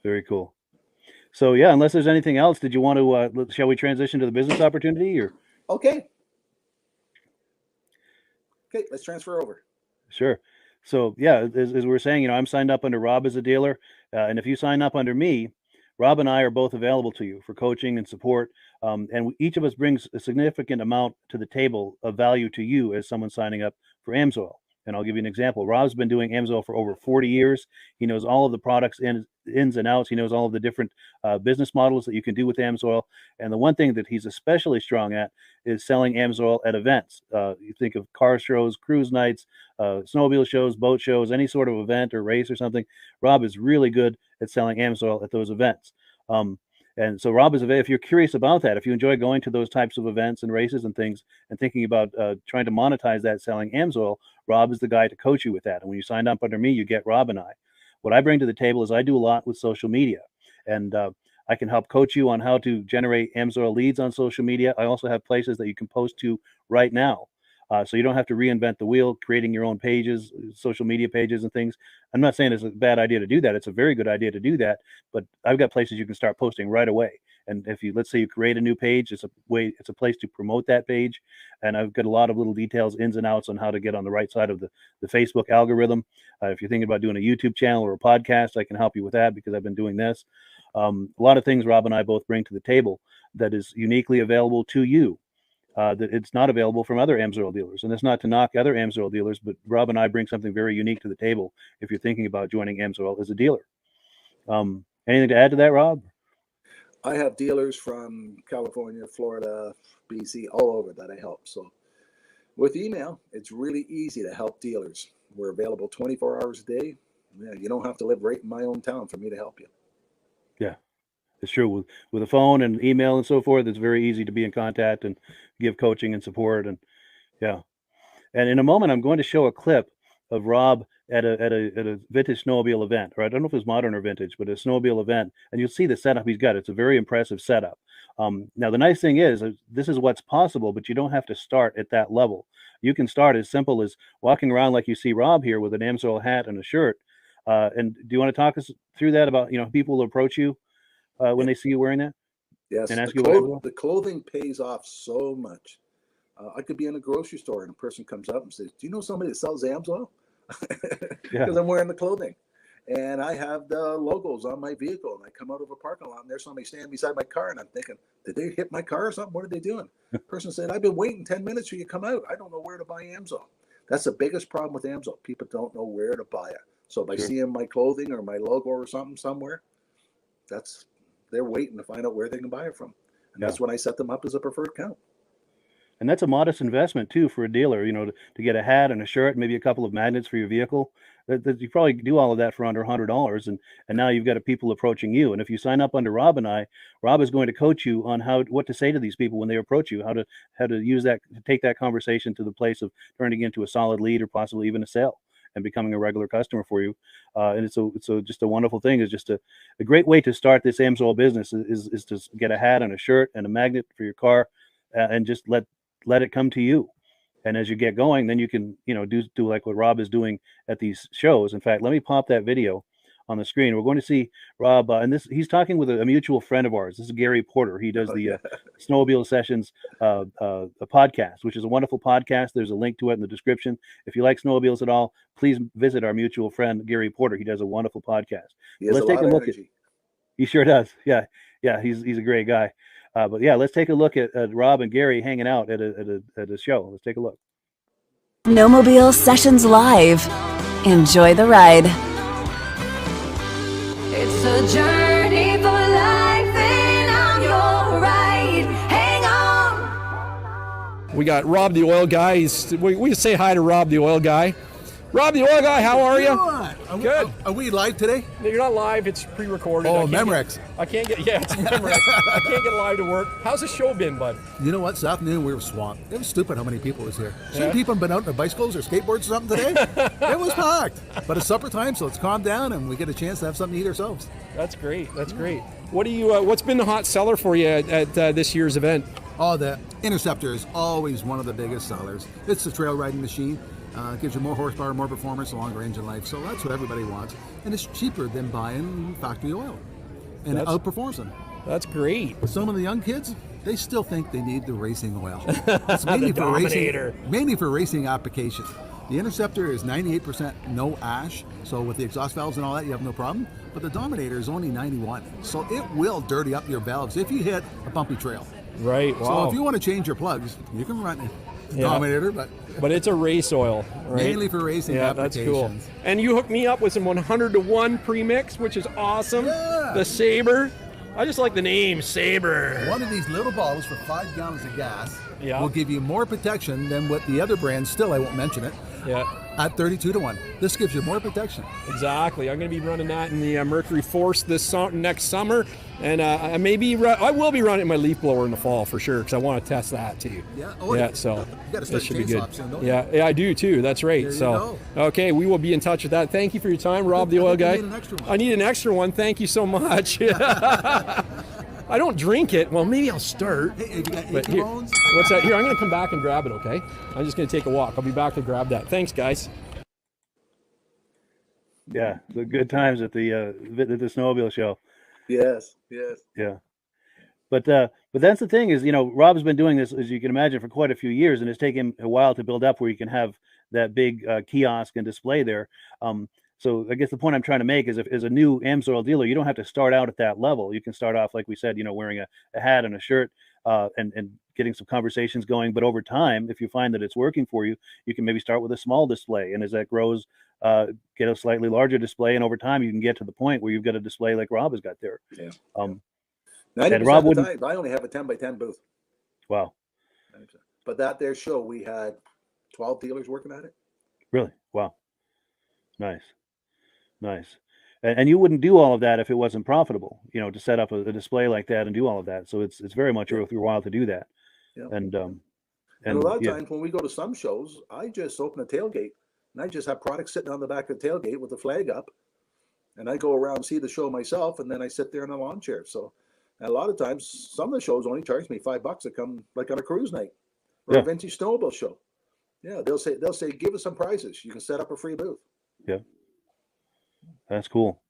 Very cool. So yeah, unless there's anything else, did you want to? Shall we transition to the business opportunity? Or Okay, let's transfer over. sure. So yeah, as we're saying, I'm signed up under Rob as a dealer, and if you sign up under me, Rob and I are both available to you for coaching and support. And each of us brings a significant amount to the table of value to you as someone signing up for AMSOIL. And I'll give you an example. Rob's been doing AMSOIL for over 40 years. He knows all of the products ins and outs. He knows all of the different business models that you can do with AMSOIL. And the one thing that he's especially strong at is selling AMSOIL at events. You think of car shows, cruise nights, snowmobile shows, boat shows, any sort of event or race or something. Rob is really good at selling AMSOIL at those events. And so Rob is available. If you're curious about that, if you enjoy going to those types of events and races and things and thinking about trying to monetize that selling AMSOIL, Rob is the guy to coach you with that. And when you sign up under me, you get Rob and I. What I bring to the table is I do a lot with social media, and I can help coach you on how to generate AMSOIL leads on social media. I also have places that you can post to right now. So you don't have to reinvent the wheel, creating your own pages, social media pages and things. I'm not saying it's a bad idea to do that. It's a very good idea to do that. But I've got places you can start posting right away. And if you, let's say you create a new page, it's a place to promote that page. And I've got a lot of little details, ins and outs on how to get on the right side of the Facebook algorithm. If you're thinking about doing a YouTube channel or a podcast, I can help you with that because I've been doing this. A lot of things Rob and I both bring to the table that is uniquely available to you. That it's not available from other AMSOIL dealers. And it's not to knock other AMSOIL dealers, but Rob and I bring something very unique to the table if you're thinking about joining AMSOIL as a dealer. Anything to add to that, Rob? I have dealers from California, Florida, BC, all over that I help. So with email, it's really easy to help dealers. We're available 24 hours a day. Yeah, you don't have to live right in my own town for me to help you. Yeah. It's true. With a phone and email and so forth, it's very easy to be in contact and give coaching and support. And yeah. And in a moment, I'm going to show a clip of Rob at a vintage snowmobile event, or I don't know if it's modern or vintage, but a snowmobile event. And you'll see the setup he's got. It's a very impressive setup. Now, the nice thing is this is what's possible, but you don't have to start at that level. You can start as simple as walking around like you see Rob here with an AMSOIL hat and a shirt. And do you want to talk us through that about, people will approach you when they see you wearing that? Yes, and ask the clothing pays off so much. I could be in a grocery store and a person comes up and says, do you know somebody that sells AMSOIL? Because I'm wearing the clothing. And I have the logos on my vehicle. And I come out of a parking lot and there's somebody standing beside my car. And I'm thinking, did they hit my car or something? What are they doing? The person said, I've been waiting 10 minutes for you to come out. I don't know where to buy AMSOIL. That's the biggest problem with AMSOIL. People don't know where to buy it. So by seeing my clothing or my logo or something somewhere, they're waiting to find out where they can buy it from. And that's when I set them up as a preferred account. And that's a modest investment too for a dealer, to get a hat and a shirt, maybe a couple of magnets for your vehicle. That you probably do all of that for under $100, and now you've got people approaching you. And if you sign up under Rob and I, Rob is going to coach you on what to say to these people when they approach you, how to use that, to take that conversation to the place of turning into a solid lead or possibly even a sale and becoming a regular customer for you. And it's just a wonderful thing. It's just a great way to start this AMSOIL business is to get a hat and a shirt and a magnet for your car, and just let it come to you. And as you get going, then you can, do like what Rob is doing at these shows. In fact, let me pop that video on the screen. We're going to see Rob, and he's talking with a mutual friend of ours. This is Gary Porter. He does the Snowmobile Sessions a podcast, which is a wonderful podcast. There's a link to it in the description. If you like snowmobiles at all, please visit our mutual friend, Gary Porter. He does a wonderful podcast. He has Let's take a look at. He sure does. Yeah. yeah, he's a great guy. But yeah, let's take a look at Rob and Gary hanging out at a show. Let's take a look. Snowmobile Sessions Live. Enjoy the ride. It's a journey for life, and I'm your ride. Hang on. We got Rob the Oil Guy. We say hi to Rob the Oil Guy. Rob the Oil Guy, how are you? Good. Are we live today? No, you're not live. It's pre-recorded. Oh, Memorex. I can't get. Yeah, it's Memorex. I can't get live to work. How's the show been, bud? You know what? This afternoon we were swamped. It was stupid how many people was here. Yeah. Some people have been out on their bicycles or skateboards or something today. It was packed. But it's supper time, so it's calmed down and we get a chance to have something to eat ourselves. That's great. That's great. What do you? What's been the hot seller for you at this year's event? Oh, the Interceptor is always one of the biggest sellers. It's the trail riding machine. It gives you more horsepower, more performance, a longer engine life. So that's what everybody wants. And it's cheaper than buying factory oil. And it outperforms them. That's great. Some of the young kids, they still think they need the racing oil. It's mainly The for Dominator. mainly for racing application. The Interceptor is 98% no ash, so with the exhaust valves and all that, you have no problem. But the Dominator is only 91, so it will dirty up your valves if you hit a bumpy trail. Right. Wow. So if you want to change your plugs, you can run a Dominator, but it's a race oil, right? Mainly for racing applications. That's cool. And you hooked me up with some 100-to-1 premix, which is awesome. Yeah. The Sabre. I just like the name Sabre. One of these little bottles for 5 gallons of gas Yeah. will give you more protection than what the other brands, still I won't mention it, at 32-to-1. This gives you more protection. Exactly. I'm going to be running that in the Mercury Force next summer, and I will be running my leaf blower in the fall for sure because I want to test that too. Yeah. So you got to start should be good. chainsaw soon, don't you? Yeah, I do too. That's right. There you So okay, we will be in touch with that. Thank you for your time, Rob the Oil Guy. need an extra one. I need an extra one. Thank you so much. I don't drink it. Well, maybe I'll start. Hey, have you got But achy here, bones? what's that? Here, I'm going to come back and grab it, okay? I'm just going to take a walk. I'll be back to grab that. Thanks, guys. Yeah, the good times at the snowmobile show. Yes. Yeah. But that's the thing is, Rob's been doing this, as you can imagine, for quite a few years, and it's taken a while to build up where you can have that big kiosk and display there. So I guess the point I'm trying to make is, if as a new AMSOIL dealer, you don't have to start out at that level. You can start off, like we said, wearing a hat and a shirt and getting some conversations going. But over time, if you find that it's working for you, you can maybe start with a small display. And as that grows, get a slightly larger display. And over time, you can get to the point where you've got a display like Rob has got there. Yeah. 90% And Rob of the time, I only have a 10x10 booth. Wow. 90%. But that there show, we had 12 dealers working at it. Really? Wow. Nice. And you wouldn't do all of that if it wasn't profitable, to set up a display like that and do all of that. So it's very much worth your while to do that. Yeah. And a lot of times when we go to some shows, I just open a tailgate and I just have products sitting on the back of the tailgate with the flag up. And I go around and see the show myself, and then I sit there in a lawn chair. So a lot of times, some of the shows only charge me $5 to come, like on a cruise night or a Vintage Snowmobile Show. Yeah, they'll say, give us some prizes. You can set up a free booth. Yeah. That's cool.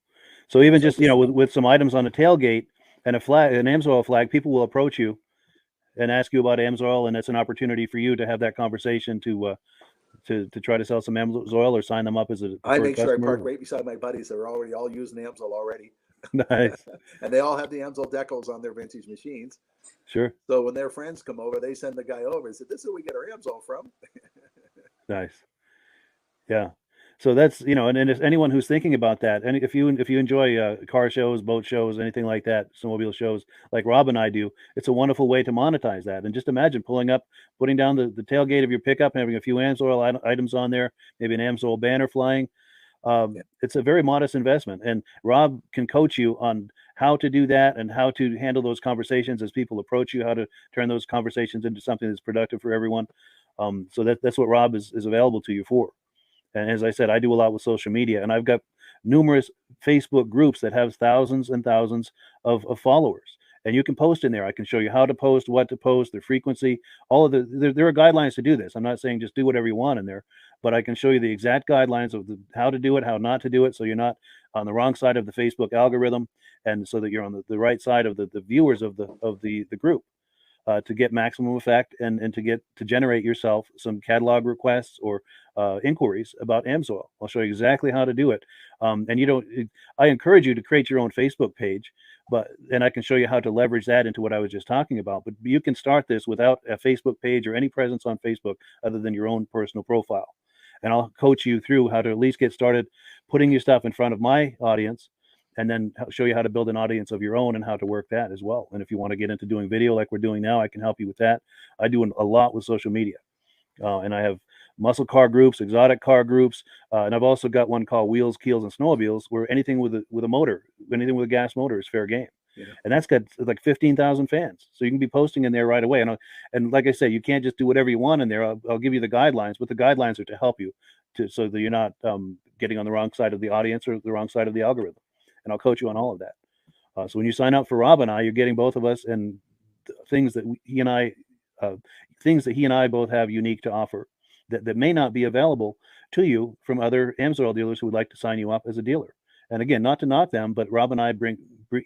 So even just, with some items on the tailgate and a flag, an AMSOIL flag, people will approach you and ask you about AMSOIL, and it's an opportunity for you to have that conversation to try to sell some AMSOIL or sign them up as a I make sure I customer. park right beside my buddies that are already all using AMSOIL already. Nice. And they all have the AMSOIL decals on their vintage machines. Sure. So when their friends come over, they send the guy over and say, "This is where we get our AMSOIL from." Nice. Yeah. So that's, and if anyone who's thinking about that, and if you enjoy car shows, boat shows, anything like that, snowmobile shows like Rob and I do, it's a wonderful way to monetize that. And just imagine putting down the tailgate of your pickup and having a few AMSOIL items on there, maybe an AMSOIL banner flying. It's a very modest investment, and Rob can coach you on how to do that and how to handle those conversations as people approach you, how to turn those conversations into something that's productive for everyone. So that's what Rob is available to you for. And as I said, I do a lot with social media, and I've got numerous Facebook groups that have thousands and thousands of followers. And you can post in there. I can show you how to post, what to post, the frequency, all of there are guidelines to do this. I'm not saying just do whatever you want in there, but I can show you the exact guidelines of how to do it, how not to do it, so you're not on the wrong side of the Facebook algorithm, and so that you're on the right side of the viewers of the group. To get maximum effect and to generate yourself some catalog requests or inquiries about AMSOIL. I'll show you exactly how to do it. I encourage you to create your own Facebook page, and I can show you how to leverage that into what I was just talking about. But you can start this without a Facebook page or any presence on Facebook other than your own personal profile. And I'll coach you through how to at least get started putting your stuff in front of my audience, and then show you how to build an audience of your own and how to work that as well. And if you want to get into doing video like we're doing now, I can help you with that. I do a lot with social media. And I have muscle car groups, exotic car groups, and I've also got one called Wheels, Keels, and Snowmobiles, where anything with a motor, anything with a gas motor is fair game. Yeah. And that's got like 15,000 fans. So you can be posting in there right away. And like I said, you can't just do whatever you want in there. I'll give you the guidelines, but the guidelines are to help you so that you're not getting on the wrong side of the audience or the wrong side of the algorithm. And I'll coach you on all of that. So when you sign up for Rob and I, you're getting both of us and things that he and I both have unique to offer that may not be available to you from other AMSOIL dealers who would like to sign you up as a dealer. And again, not to knock them, but Rob and I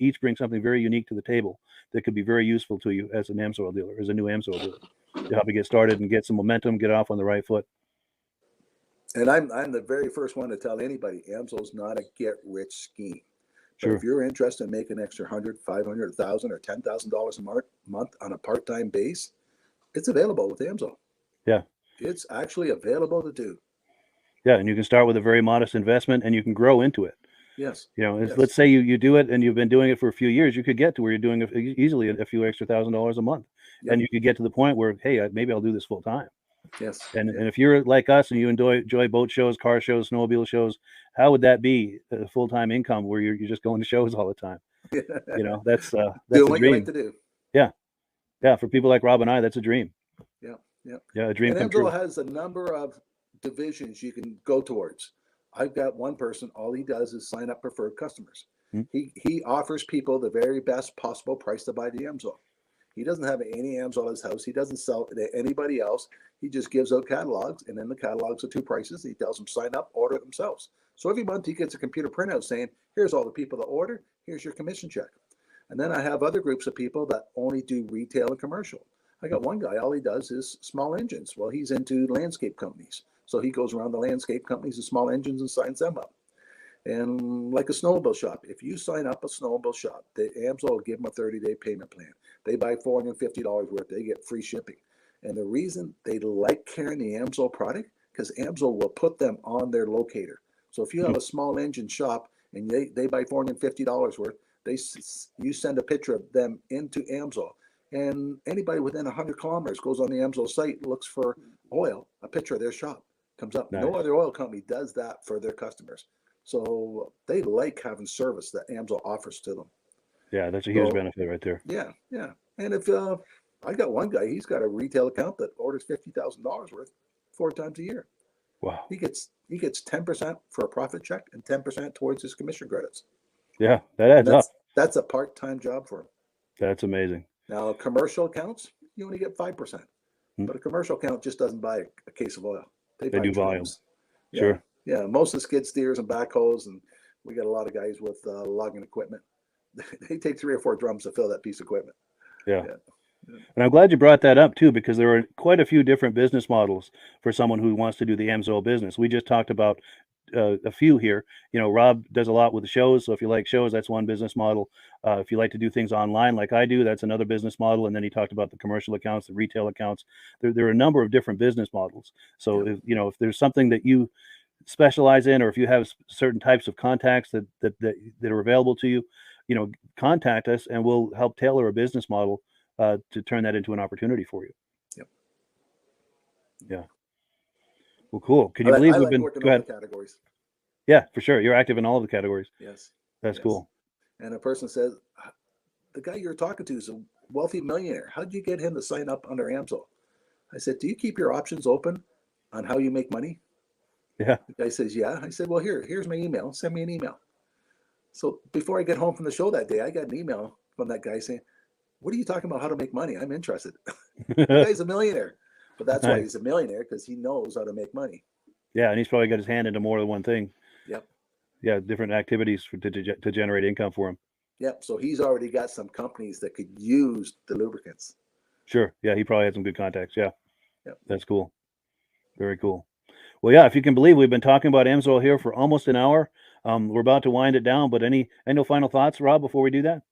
each bring something very unique to the table that could be very useful to you as an AMSOIL dealer, as a new AMSOIL dealer, to help you get started and get some momentum, get off on the right foot. And I'm the very first one to tell anybody, AMSOIL's not a get-rich scheme. So Sure. if you're interested in making an extra $100, $500, $1,000, or $10,000 a month on a part-time base, it's available with AMSOIL. Yeah. It's actually available to do. Yeah, and you can start with a very modest investment and you can grow into it. Yes. Yes. Let's say you do it and you've been doing it for a few years, you could get to where you're doing easily a few extra $1,000 a month. Yep. And you could get to the point where, hey, maybe I'll do this full time. Yes. And if you're like us and you enjoy boat shows, car shows, snowmobile shows, how would that be a full-time income where you're just going to shows all the time? That's doing a what dream. you like to do. Yeah. Yeah. For people like Rob and I, that's a dream. Yeah. Yeah. Yeah. A dream and come true. AMSOIL has a number of divisions you can go towards. I've got one person, all he does is sign up preferred customers. He offers people the very best possible price to buy the AMSOIL. He doesn't have any AMSOIL at his house. He doesn't sell it to anybody else. He just gives out catalogs, and then the catalogs are two prices. He tells them sign up, order it themselves. So every month he gets a computer printout saying, here's all the people that order, here's your commission check. And then I have other groups of people that only do retail and commercial. I got one guy, all he does is small engines. Well, he's into landscape companies. So he goes around the landscape companies with small engines and signs them up. And like a snowmobile shop, if you sign up a snowmobile shop, the AMSOIL will give them a 30-day payment plan. They buy $450 worth, they get free shipping. And the reason they like carrying the AMSOIL product, because AMSOIL will put them on their locator. So if you have a small engine shop and they buy $450 worth, you send a picture of them into AMSOIL. And anybody within 100 kilometers goes on the AMSOIL site, looks for oil, a picture of their shop comes up. Nice. No other oil company does that for their customers. So they like having service that AMSOIL offers to them. Yeah, that's a huge benefit right there. Yeah, yeah. And if I got one guy, he's got a retail account that orders $50,000 worth 4 times a year. Wow. He gets 10% for a profit check and 10% towards his commission credits. Yeah, that adds up. That's a part-time job for him. That's amazing. Now, commercial accounts, you only get 5%. But a commercial account just doesn't buy a case of oil. They buy do volume. Yeah. Sure. Yeah, most of the skid steers and backhoes, and we got a lot of guys with logging equipment. They take 3 or 4 drums to fill that piece of equipment. Yeah. And I'm glad you brought that up too, because there are quite a few different business models for someone who wants to do the AMSOIL business. We just talked about a few here. Rob does a lot with the shows. So if you like shows, that's one business model. If you like to do things online like I do, that's another business model. And then he talked about the commercial accounts, the retail accounts. There are a number of different business models. So if there's something that you specialize in, or if you have certain types of contacts that are available to you, contact us and we'll help tailor a business model to turn that into an opportunity for you. Yep. Yeah. Well, cool. Can you believe we've been working in all the categories? Yeah, for sure. You're active in all of the categories. Yes. That's cool. And a person says, the guy you're talking to is a wealthy millionaire. How did you get him to sign up under AMSOIL? I said, do you keep your options open on how you make money? Yeah. The guy says, yeah. I said, well, here's my email. Send me an email. So before I get home from the show that day, I got an email from that guy saying, what are you talking about how to make money? I'm interested. The guy's a millionaire. But that's why he's a millionaire, because he knows how to make money. Yeah, and he's probably got his hand into more than one thing. Yep. Yeah, different activities to generate income for him. Yep. So he's already got some companies that could use the lubricants. Sure. Yeah, he probably had some good contacts. Yeah. Yep. That's cool. Very cool. Well, yeah, if you can believe, we've been talking about AMSOIL here for almost an hour. We're about to wind it down, but any final thoughts, Rob, before we do that?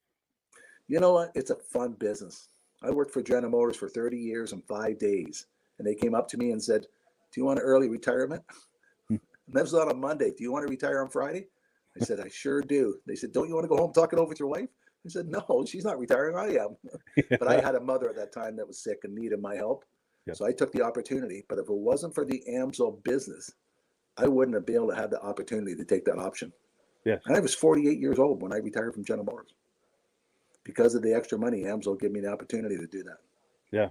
You know what? It's a fun business. I worked for General Motors for 30 years and 5 days. And they came up to me and said, do you want an early retirement? And that was on a Monday. Do you want to retire on Friday? I said, I sure do. They said, don't you want to go home and talk it over with your wife? I said, no, she's not retiring. I am. But I had a mother at that time that was sick and needed my help. Yep. So I took the opportunity. But if it wasn't for the AMSOIL business, I wouldn't have been able to have the opportunity to take that option. Yeah. And I was 48 years old when I retired from General Motors. Because of the extra money, AMSOIL gave me the opportunity to do that. Yeah.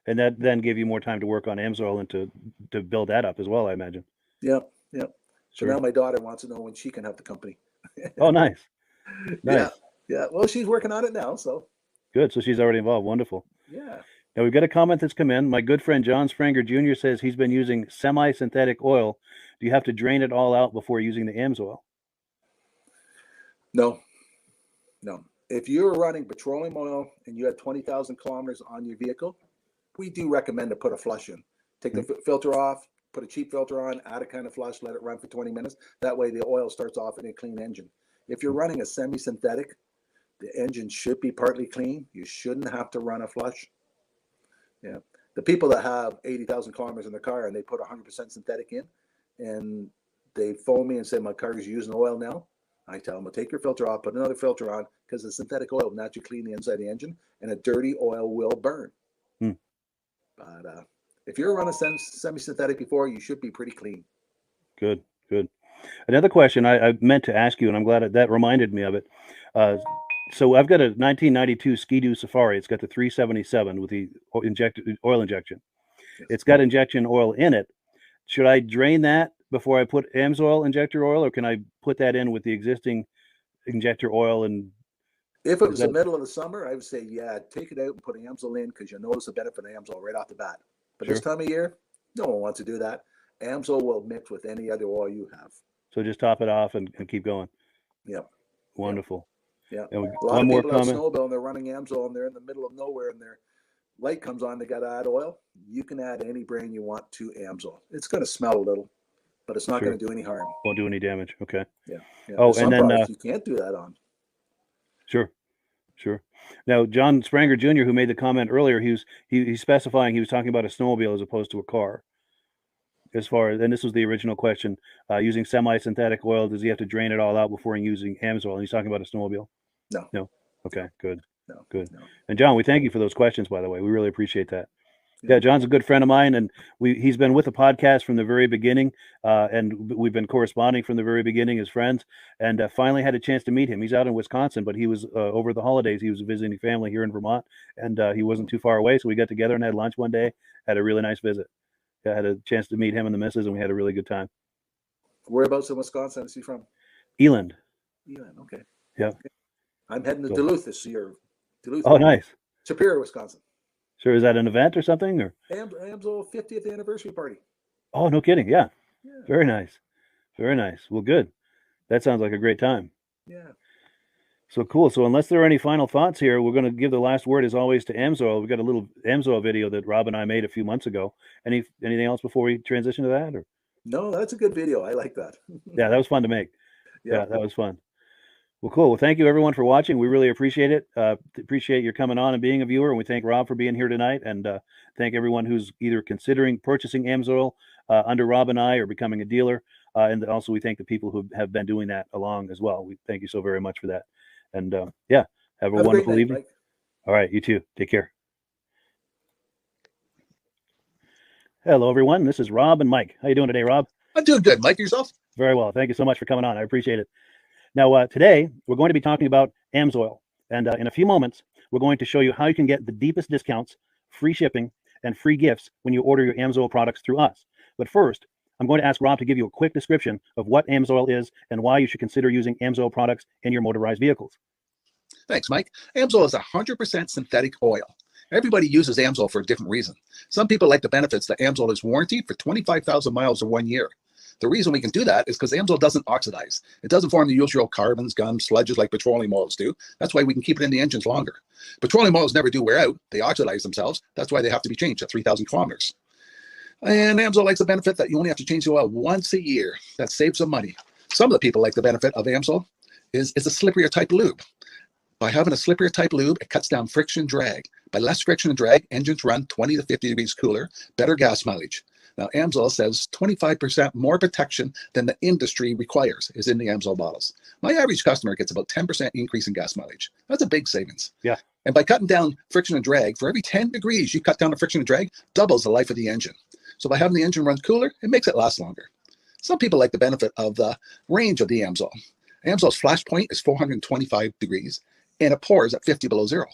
And that then gave you more time to work on AMSOIL and to build that up as well, I imagine. Yeah, yeah. So Sure. now my daughter wants to know when she can have the company. Oh, nice. Nice. Yeah, yeah. Well, she's working on it now, so Good. So she's already involved. Wonderful. yeah. Now we've got a comment that's come in. My good friend John Spranger Jr. says he's been using semi-synthetic oil. Do you have to drain it all out before using the AMSOIL? No, no. If you're running petroleum oil and you have 20,000 kilometers on your vehicle, we do recommend to put a flush in. Take the filter off, put a cheap filter on, add a kind of flush, let it run for 20 minutes. That way the oil starts off in a clean engine. If you're running a semi-synthetic, the engine should be partly clean. You shouldn't have to run a flush. Yeah. The people that have 80,000 kilometers in their car and they put 100% synthetic in and they phone me and say, my car is using oil now. I tell them, well, take your filter off, put another filter on, because the synthetic oil will naturally clean the inside of the engine, and a dirty oil will burn. But if you're running semi-synthetic before, you should be pretty clean. Good, good. Another question I meant to ask you, and I'm glad that reminded me of it. So I've got a 1992 Ski-Doo Safari. It's got the 377 with the oil injection. Yes. It's got injection oil in it. Should I drain that before I put AMSOIL injector oil, or can I put that in with the existing injector oil? And if it was the middle of the summer, I would say, yeah, take it out and put AMSOIL in, because you'll notice the benefit of AMSOIL right off the bat. But this time of year, no one wants to do that. AMSOIL will mix with any other oil you have. So just top it off and keep going. Yep. Wonderful. Yeah. And A lot one of more people have comment. snowmobile and they're running AMSOIL and they're in the middle of nowhere and their light comes on, they got to add oil. You can add any brand you want to AMSOIL. It's going to smell a little, but it's not Sure. going to do any harm. Won't do any damage. Okay. Yeah. Yeah. Oh, There's and some then products you can't do that on. Sure. Now, John Spranger Jr., who made the comment earlier, he's specifying he was talking about a snowmobile as opposed to a car. As far as, and this was the original question, using semi-synthetic oil, does he have to drain it all out before using AMSOIL? And he's talking about a snowmobile. No. Okay. Good. No. Good. And John, we thank you for those questions, by the way. We really appreciate that. Yeah, John's a good friend of mine, and he's been with the podcast from the very beginning, and we've been corresponding from the very beginning as friends, and finally had a chance to meet him. He's out in Wisconsin, but he was over the holidays. He was visiting family here in Vermont, and he wasn't too far away, so we got together and had lunch one day. Had a really nice visit. I had a chance to meet him and the missus, and we had a really good time. Whereabouts in Wisconsin is he from? Eland. Eland, okay. Yeah. I'm heading to Cool. Duluth this year. Duluth. Oh, nice. Superior, Wisconsin. Sure. Is that an event or something? Or AMSOIL 50th anniversary party. Oh, no kidding. Yeah. Very nice. Very nice. Well, good. That sounds like a great time. Yeah. So cool. So unless there are any final thoughts here, we're going to give the last word as always to AMSOIL. We've got a little AMSOIL video that Rob and I made a few months ago. Anything else before we transition to that? Or No, that's a good video. I like that. yeah, that was fun to make. Yeah. Yeah, that was fun. Well, cool. Well, thank you everyone for watching. We really appreciate it. Appreciate your coming on and being a viewer. And we thank Rob for being here tonight. And thank everyone who's either considering purchasing AMSOIL under Rob and I or becoming a dealer. And also we thank the people who have been doing that along as well. We thank you so very much for that. And yeah, have a wonderful great night, evening. Mike. All right, you too. Take care. Hello, everyone. This is Rob and Mike. How you doing today, Rob? I'm doing good. Mike, yourself? Very well. Thank you so much for coming on. I appreciate it. Now, today, we're going to be talking about AMSOIL. And in a few moments, we're going to show you how you can get the deepest discounts, free shipping, and free gifts when you order your AMSOIL products through us. But first, I'm going to ask Rob to give you a quick description of what AMSOIL is and why you should consider using AMSOIL products in your motorized vehicles. Thanks, Mike. AMSOIL is 100% synthetic oil. Everybody uses AMSOIL for a different reason. Some people like the benefits that AMSOIL is warranted for 25,000 miles or 1 year. The reason we can do that is because AMSOIL doesn't oxidize. It doesn't form the usual carbons, gums, sludges like petroleum oils do. That's why we can keep it in the engines longer. Petroleum oils never do wear out. They oxidize themselves. That's why they have to be changed at 3,000 kilometers. And AMSOIL likes the benefit that you only have to change the oil once a year. That saves some money. Some of the people like the benefit of AMSOIL is a slipperier type lube. By having a slippier type lube, it cuts down friction and drag. By less friction and drag, engines run 20 to 50 degrees cooler, better gas mileage. Now, Amsoil says 25% more protection than the industry requires is in the Amsoil bottles. My average customer gets about 10% increase in gas mileage. That's a big savings. Yeah. And by cutting down friction and drag, for every 10 degrees you cut down the friction and drag, doubles the life of the engine. So by having the engine run cooler, it makes it last longer. Some people like the benefit of the range of the Amsoil. Amsoil's flash point is 425 degrees, and it pours at 50 below zero.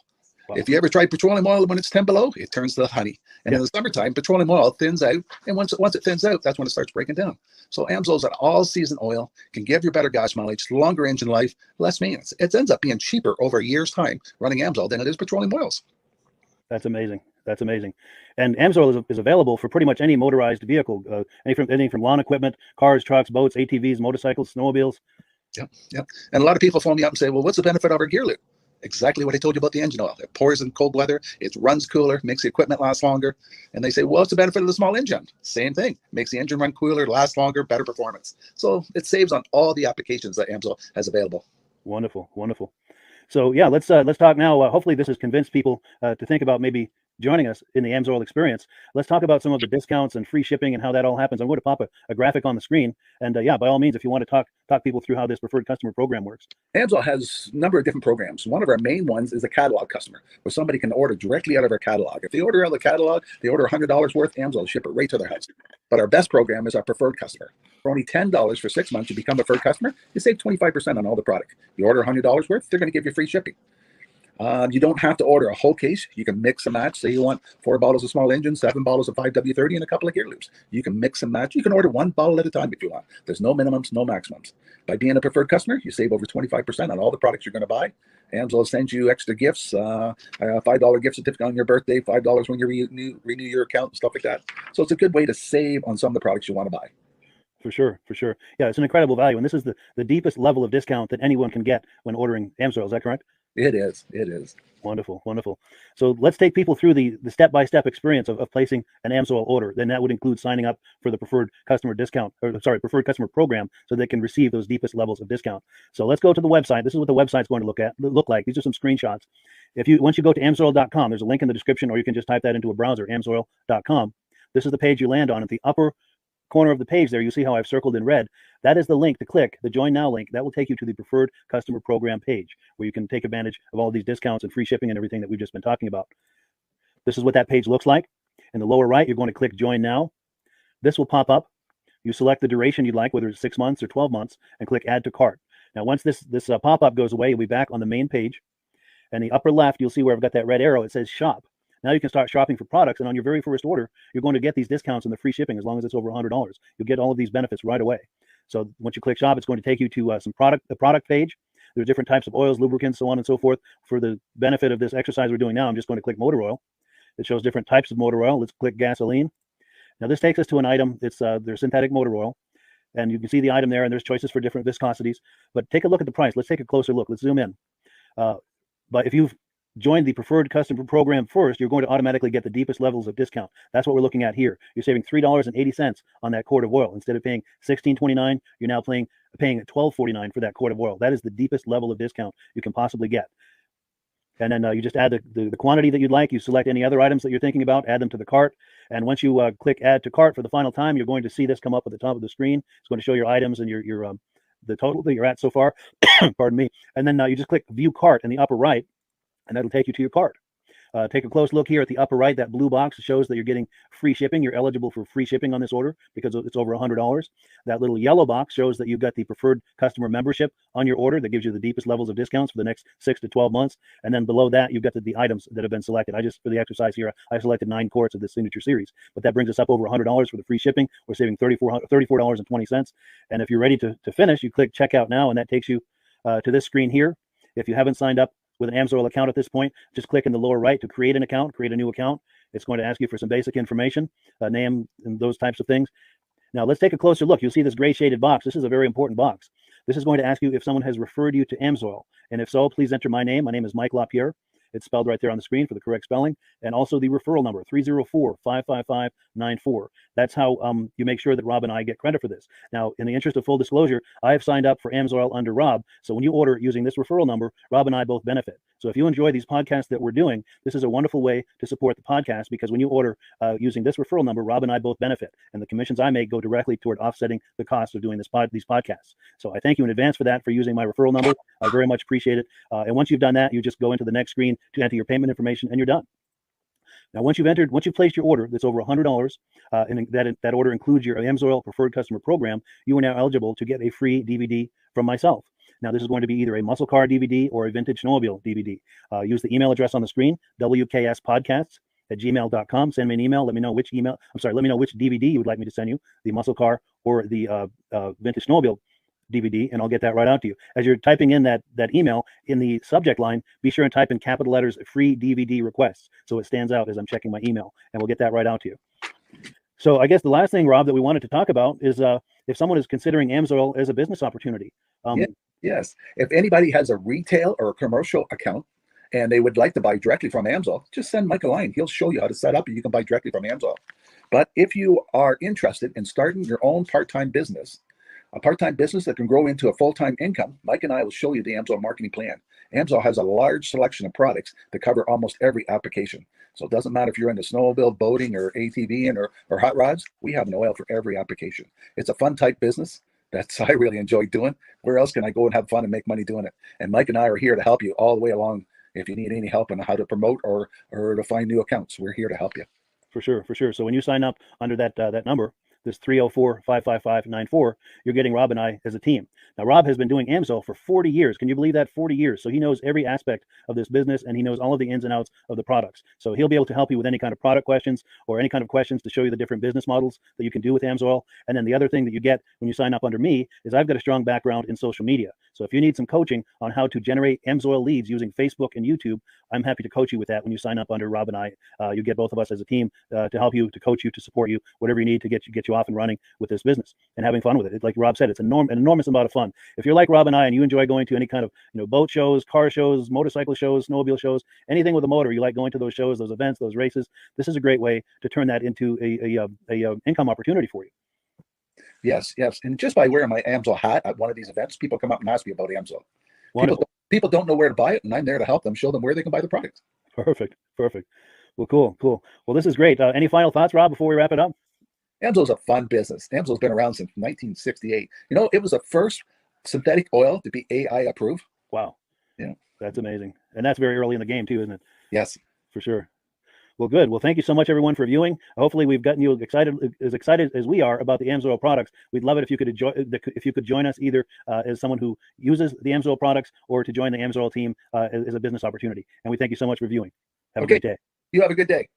Wow. If you ever tried petroleum oil when it's 10 below, it turns to honey. And in the summertime, petroleum oil thins out, and once it thins out, that's when it starts breaking down. So Amsoil's an all-season oil, can give you better gas mileage, longer engine life, less maintenance. It ends up being cheaper over a year's time running Amsoil than it is petroleum oils. That's amazing. That's amazing. And Amsoil is available for pretty much any motorized vehicle, anything from lawn equipment, cars, trucks, boats, ATVs, motorcycles, snowmobiles. Yep. And a lot of people phone me up and say, well, what's the benefit of our gear lube? Exactly what I told you about the engine oil. It pours in cold weather, it runs cooler, makes the equipment last longer. And they say, well, what's the benefit of the small engine? Same thing. Makes the engine run cooler, last longer, better performance. So it saves on all the applications that Amsoil has available. Wonderful, wonderful. So yeah, let's talk now. Hopefully this has convinced people to think about maybe joining us in the Amsoil experience. Let's talk about some of the discounts and free shipping and how that all happens. I'm going to pop a graphic on the screen. And yeah, by all means, if you want to talk people through how this preferred customer program works. Amsoil has a number of different programs. One of our main ones is a catalog customer, where somebody can order directly out of our catalog. If they order out of the catalog, they order $100 worth, Amsoil will ship it right to their house. But our best program is our preferred customer. For only $10 for 6 months, you become a preferred customer, you save 25% on all the product. You order $100 worth, they're going to give you free shipping. You don't have to order a whole case. You can mix and match. Say you want 4 bottles of small engine, 7 bottles of 5W30, and a couple of gear loops. You can mix and match. You can order 1 bottle at a time if you want. There's no minimums, no maximums. By being a preferred customer, you save over 25% on all the products you're going to buy. Amsoil sends you extra gifts, a $5 gift certificate on your birthday, $5 when you renew your account, and stuff like that. So it's a good way to save on some of the products you want to buy. For sure, for sure. Yeah, it's an incredible value. And this is the deepest level of discount that anyone can get when ordering Amsoil. Is that correct? It is. It is. Wonderful, wonderful. So let's take people through the step-by-step experience of placing an Amsoil order. Then that would include signing up for the preferred customer discount, preferred customer program, so they can receive those deepest levels of discount. So let's go to the website. This is what the website's going to look like. These are some screenshots. Once you go to amsoil.com, there's a link in the description, or you can just type that into a browser, amsoil.com. This is the page you land on. At the upper corner of the page there, you see how I've circled in red. That is the link to click, the Join Now link. That will take you to the preferred customer program page, where you can take advantage of all these discounts and free shipping and everything that we've just been talking about. This is what that page looks like. In the lower right, you're going to click Join Now. This will pop up. You select the duration you'd like, whether it's 6 months or 12 months, and click Add to Cart. Now, once this pop-up goes away, you'll be back on the main page. And the upper left, you'll see where I've got that red arrow. It says Shop. Now you can start shopping for products, and on your very first order, you're going to get these discounts and the free shipping as long as it's over $100. You'll get all of these benefits right away. So once you click Shop, it's going to take you to the product page. There's different types of oils, lubricants, so on and so forth. For the benefit of this exercise we're doing now, I'm just going to click motor oil. It shows different types of motor oil. Let's click gasoline. Now this takes us to an item. It's their synthetic motor oil, and you can see the item there, and there's choices for different viscosities. But take a look at the price. Let's take a closer look. Let's zoom in. But if you've joined the preferred customer program first, you're going to automatically get the deepest levels of discount. That's what we're looking at here. You're saving $3.80 on that quart of oil. Instead of paying $16.29, you're now paying $12.49 for that quart of oil. That is the deepest level of discount you can possibly get. And then you just add the quantity that you'd like. You select any other items that you're thinking about, add them to the cart. And once you click Add to Cart for the final time, you're going to see this come up at the top of the screen. It's going to show your items and your the total that you're at so far. Pardon me. And then you just click View Cart in the upper right, and that'll take you to your cart. Take a close look here at the upper right. That blue box shows that you're getting free shipping. You're eligible for free shipping on this order because it's over $100. That little yellow box shows that you've got the preferred customer membership on your order. That gives you the deepest levels of discounts for the next 6 to 12 months. And then below that, you've got the items that have been selected. For the exercise here, I selected 9 quarts of the signature series, but that brings us up over $100 for the free shipping. We're saving $34.20. And if you're ready to finish, you click Checkout Now, and that takes you to this screen here. If you haven't signed up with an Amsoil account at this point, just click in the lower right to create an account, create a new account. It's going to ask you for some basic information, name and those types of things. Now let's take a closer look. You'll see this gray shaded box. This is a very important box. This is going to ask you if someone has referred you to Amsoil. And if so, please enter my name. My name is Mike LaPierre. It's spelled right there on the screen for the correct spelling. And also the referral number, 304-555-94. That's how you make sure that Rob and I get credit for this. Now, in the interest of full disclosure, I have signed up for AMSOIL under Rob. So when you order using this referral number, Rob and I both benefit. So if you enjoy these podcasts that we're doing, this is a wonderful way to support the podcast, because when you order using this referral number, Rob and I both benefit. And the commissions I make go directly toward offsetting the cost of doing these podcasts. So I thank you in advance for that, for using my referral number. I very much appreciate it. And once you've done that, you just go into the next screen to enter your payment information, and you're done. Now, once you've placed your order that's over $100, and that order includes your AMSOIL Preferred Customer Program, you are now eligible to get a free DVD from myself. Now, this is going to be either a muscle car DVD or a vintage snowmobile DVD. Use the email address on the screen, wkspodcasts@gmail.com. Send me an email. Let me know which DVD you would like me to send you, the muscle car or the vintage snowmobile DVD, and I'll get that right out to you. As you're typing in that email, in the subject line, be sure and type in capital letters "free DVD requests," so it stands out as I'm checking my email, and we'll get that right out to you. So I guess the last thing, Rob, that we wanted to talk about is if someone is considering AMSOIL as a business opportunity. Yes. If anybody has a retail or a commercial account and they would like to buy directly from AMSOIL, just send Mike a line. He'll show you how to set up, and you can buy directly from AMSOIL. But if you are interested in starting your own part-time business, a part-time business that can grow into a full-time income, Mike and I will show you the AMSOIL marketing plan. AMSOIL has a large selection of products that cover almost every application. So it doesn't matter if you're into snowmobile, boating, or ATVing, or hot rods, we have an oil for every application. It's a fun type business. That's I really enjoy doing. Where else can I go and have fun and make money doing it? And Mike and I are here to help you all the way along. If you need any help on how to promote or to find new accounts, we're here to help you. For sure. So when you sign up under that number, this 304-555-94, you're getting Rob and I as a team. Now, Rob has been doing AMSOIL for 40 years. Can you believe that? 40 years. So he knows every aspect of this business, and he knows all of the ins and outs of the products. So he'll be able to help you with any kind of product questions or any kind of questions to show you the different business models that you can do with AMSOIL. And then the other thing that you get when you sign up under me is I've got a strong background in social media. So if you need some coaching on how to generate AMSOIL leads using Facebook and YouTube, I'm happy to coach you with that when you sign up under Rob and I. You get both of us as a team to help you, to coach you, to support you, whatever you need to get you off and running with this business and having fun with it. Like Rob said, it's an enormous amount of fun. If you're like Rob and I and you enjoy going to any kind of boat shows, car shows, motorcycle shows, snowmobile shows, anything with a motor, you like going to those shows, those events, those races, this is a great way to turn that into a income opportunity for you. Yes. And just by wearing my AMSOIL hat at one of these events, people come up and ask me about AMSOIL. People don't know where to buy it, and I'm there to help them, show them where they can buy the product. Perfect. Well, cool. Well, this is great. Any final thoughts, Rob, before we wrap it up? AMSOIL's a fun business. AMSOIL's been around since 1968. It was the first synthetic oil to be AI approved. Wow. Yeah. That's amazing. And that's very early in the game too, isn't it? Yes. For sure. Well, good. Well, thank you so much, everyone, for viewing. Hopefully, we've gotten you excited as we are about the AMSOIL products. We'd love it if you could join us either as someone who uses the AMSOIL products or to join the AMSOIL team as a business opportunity. And we thank you so much for viewing. Have a great day. You have a good day.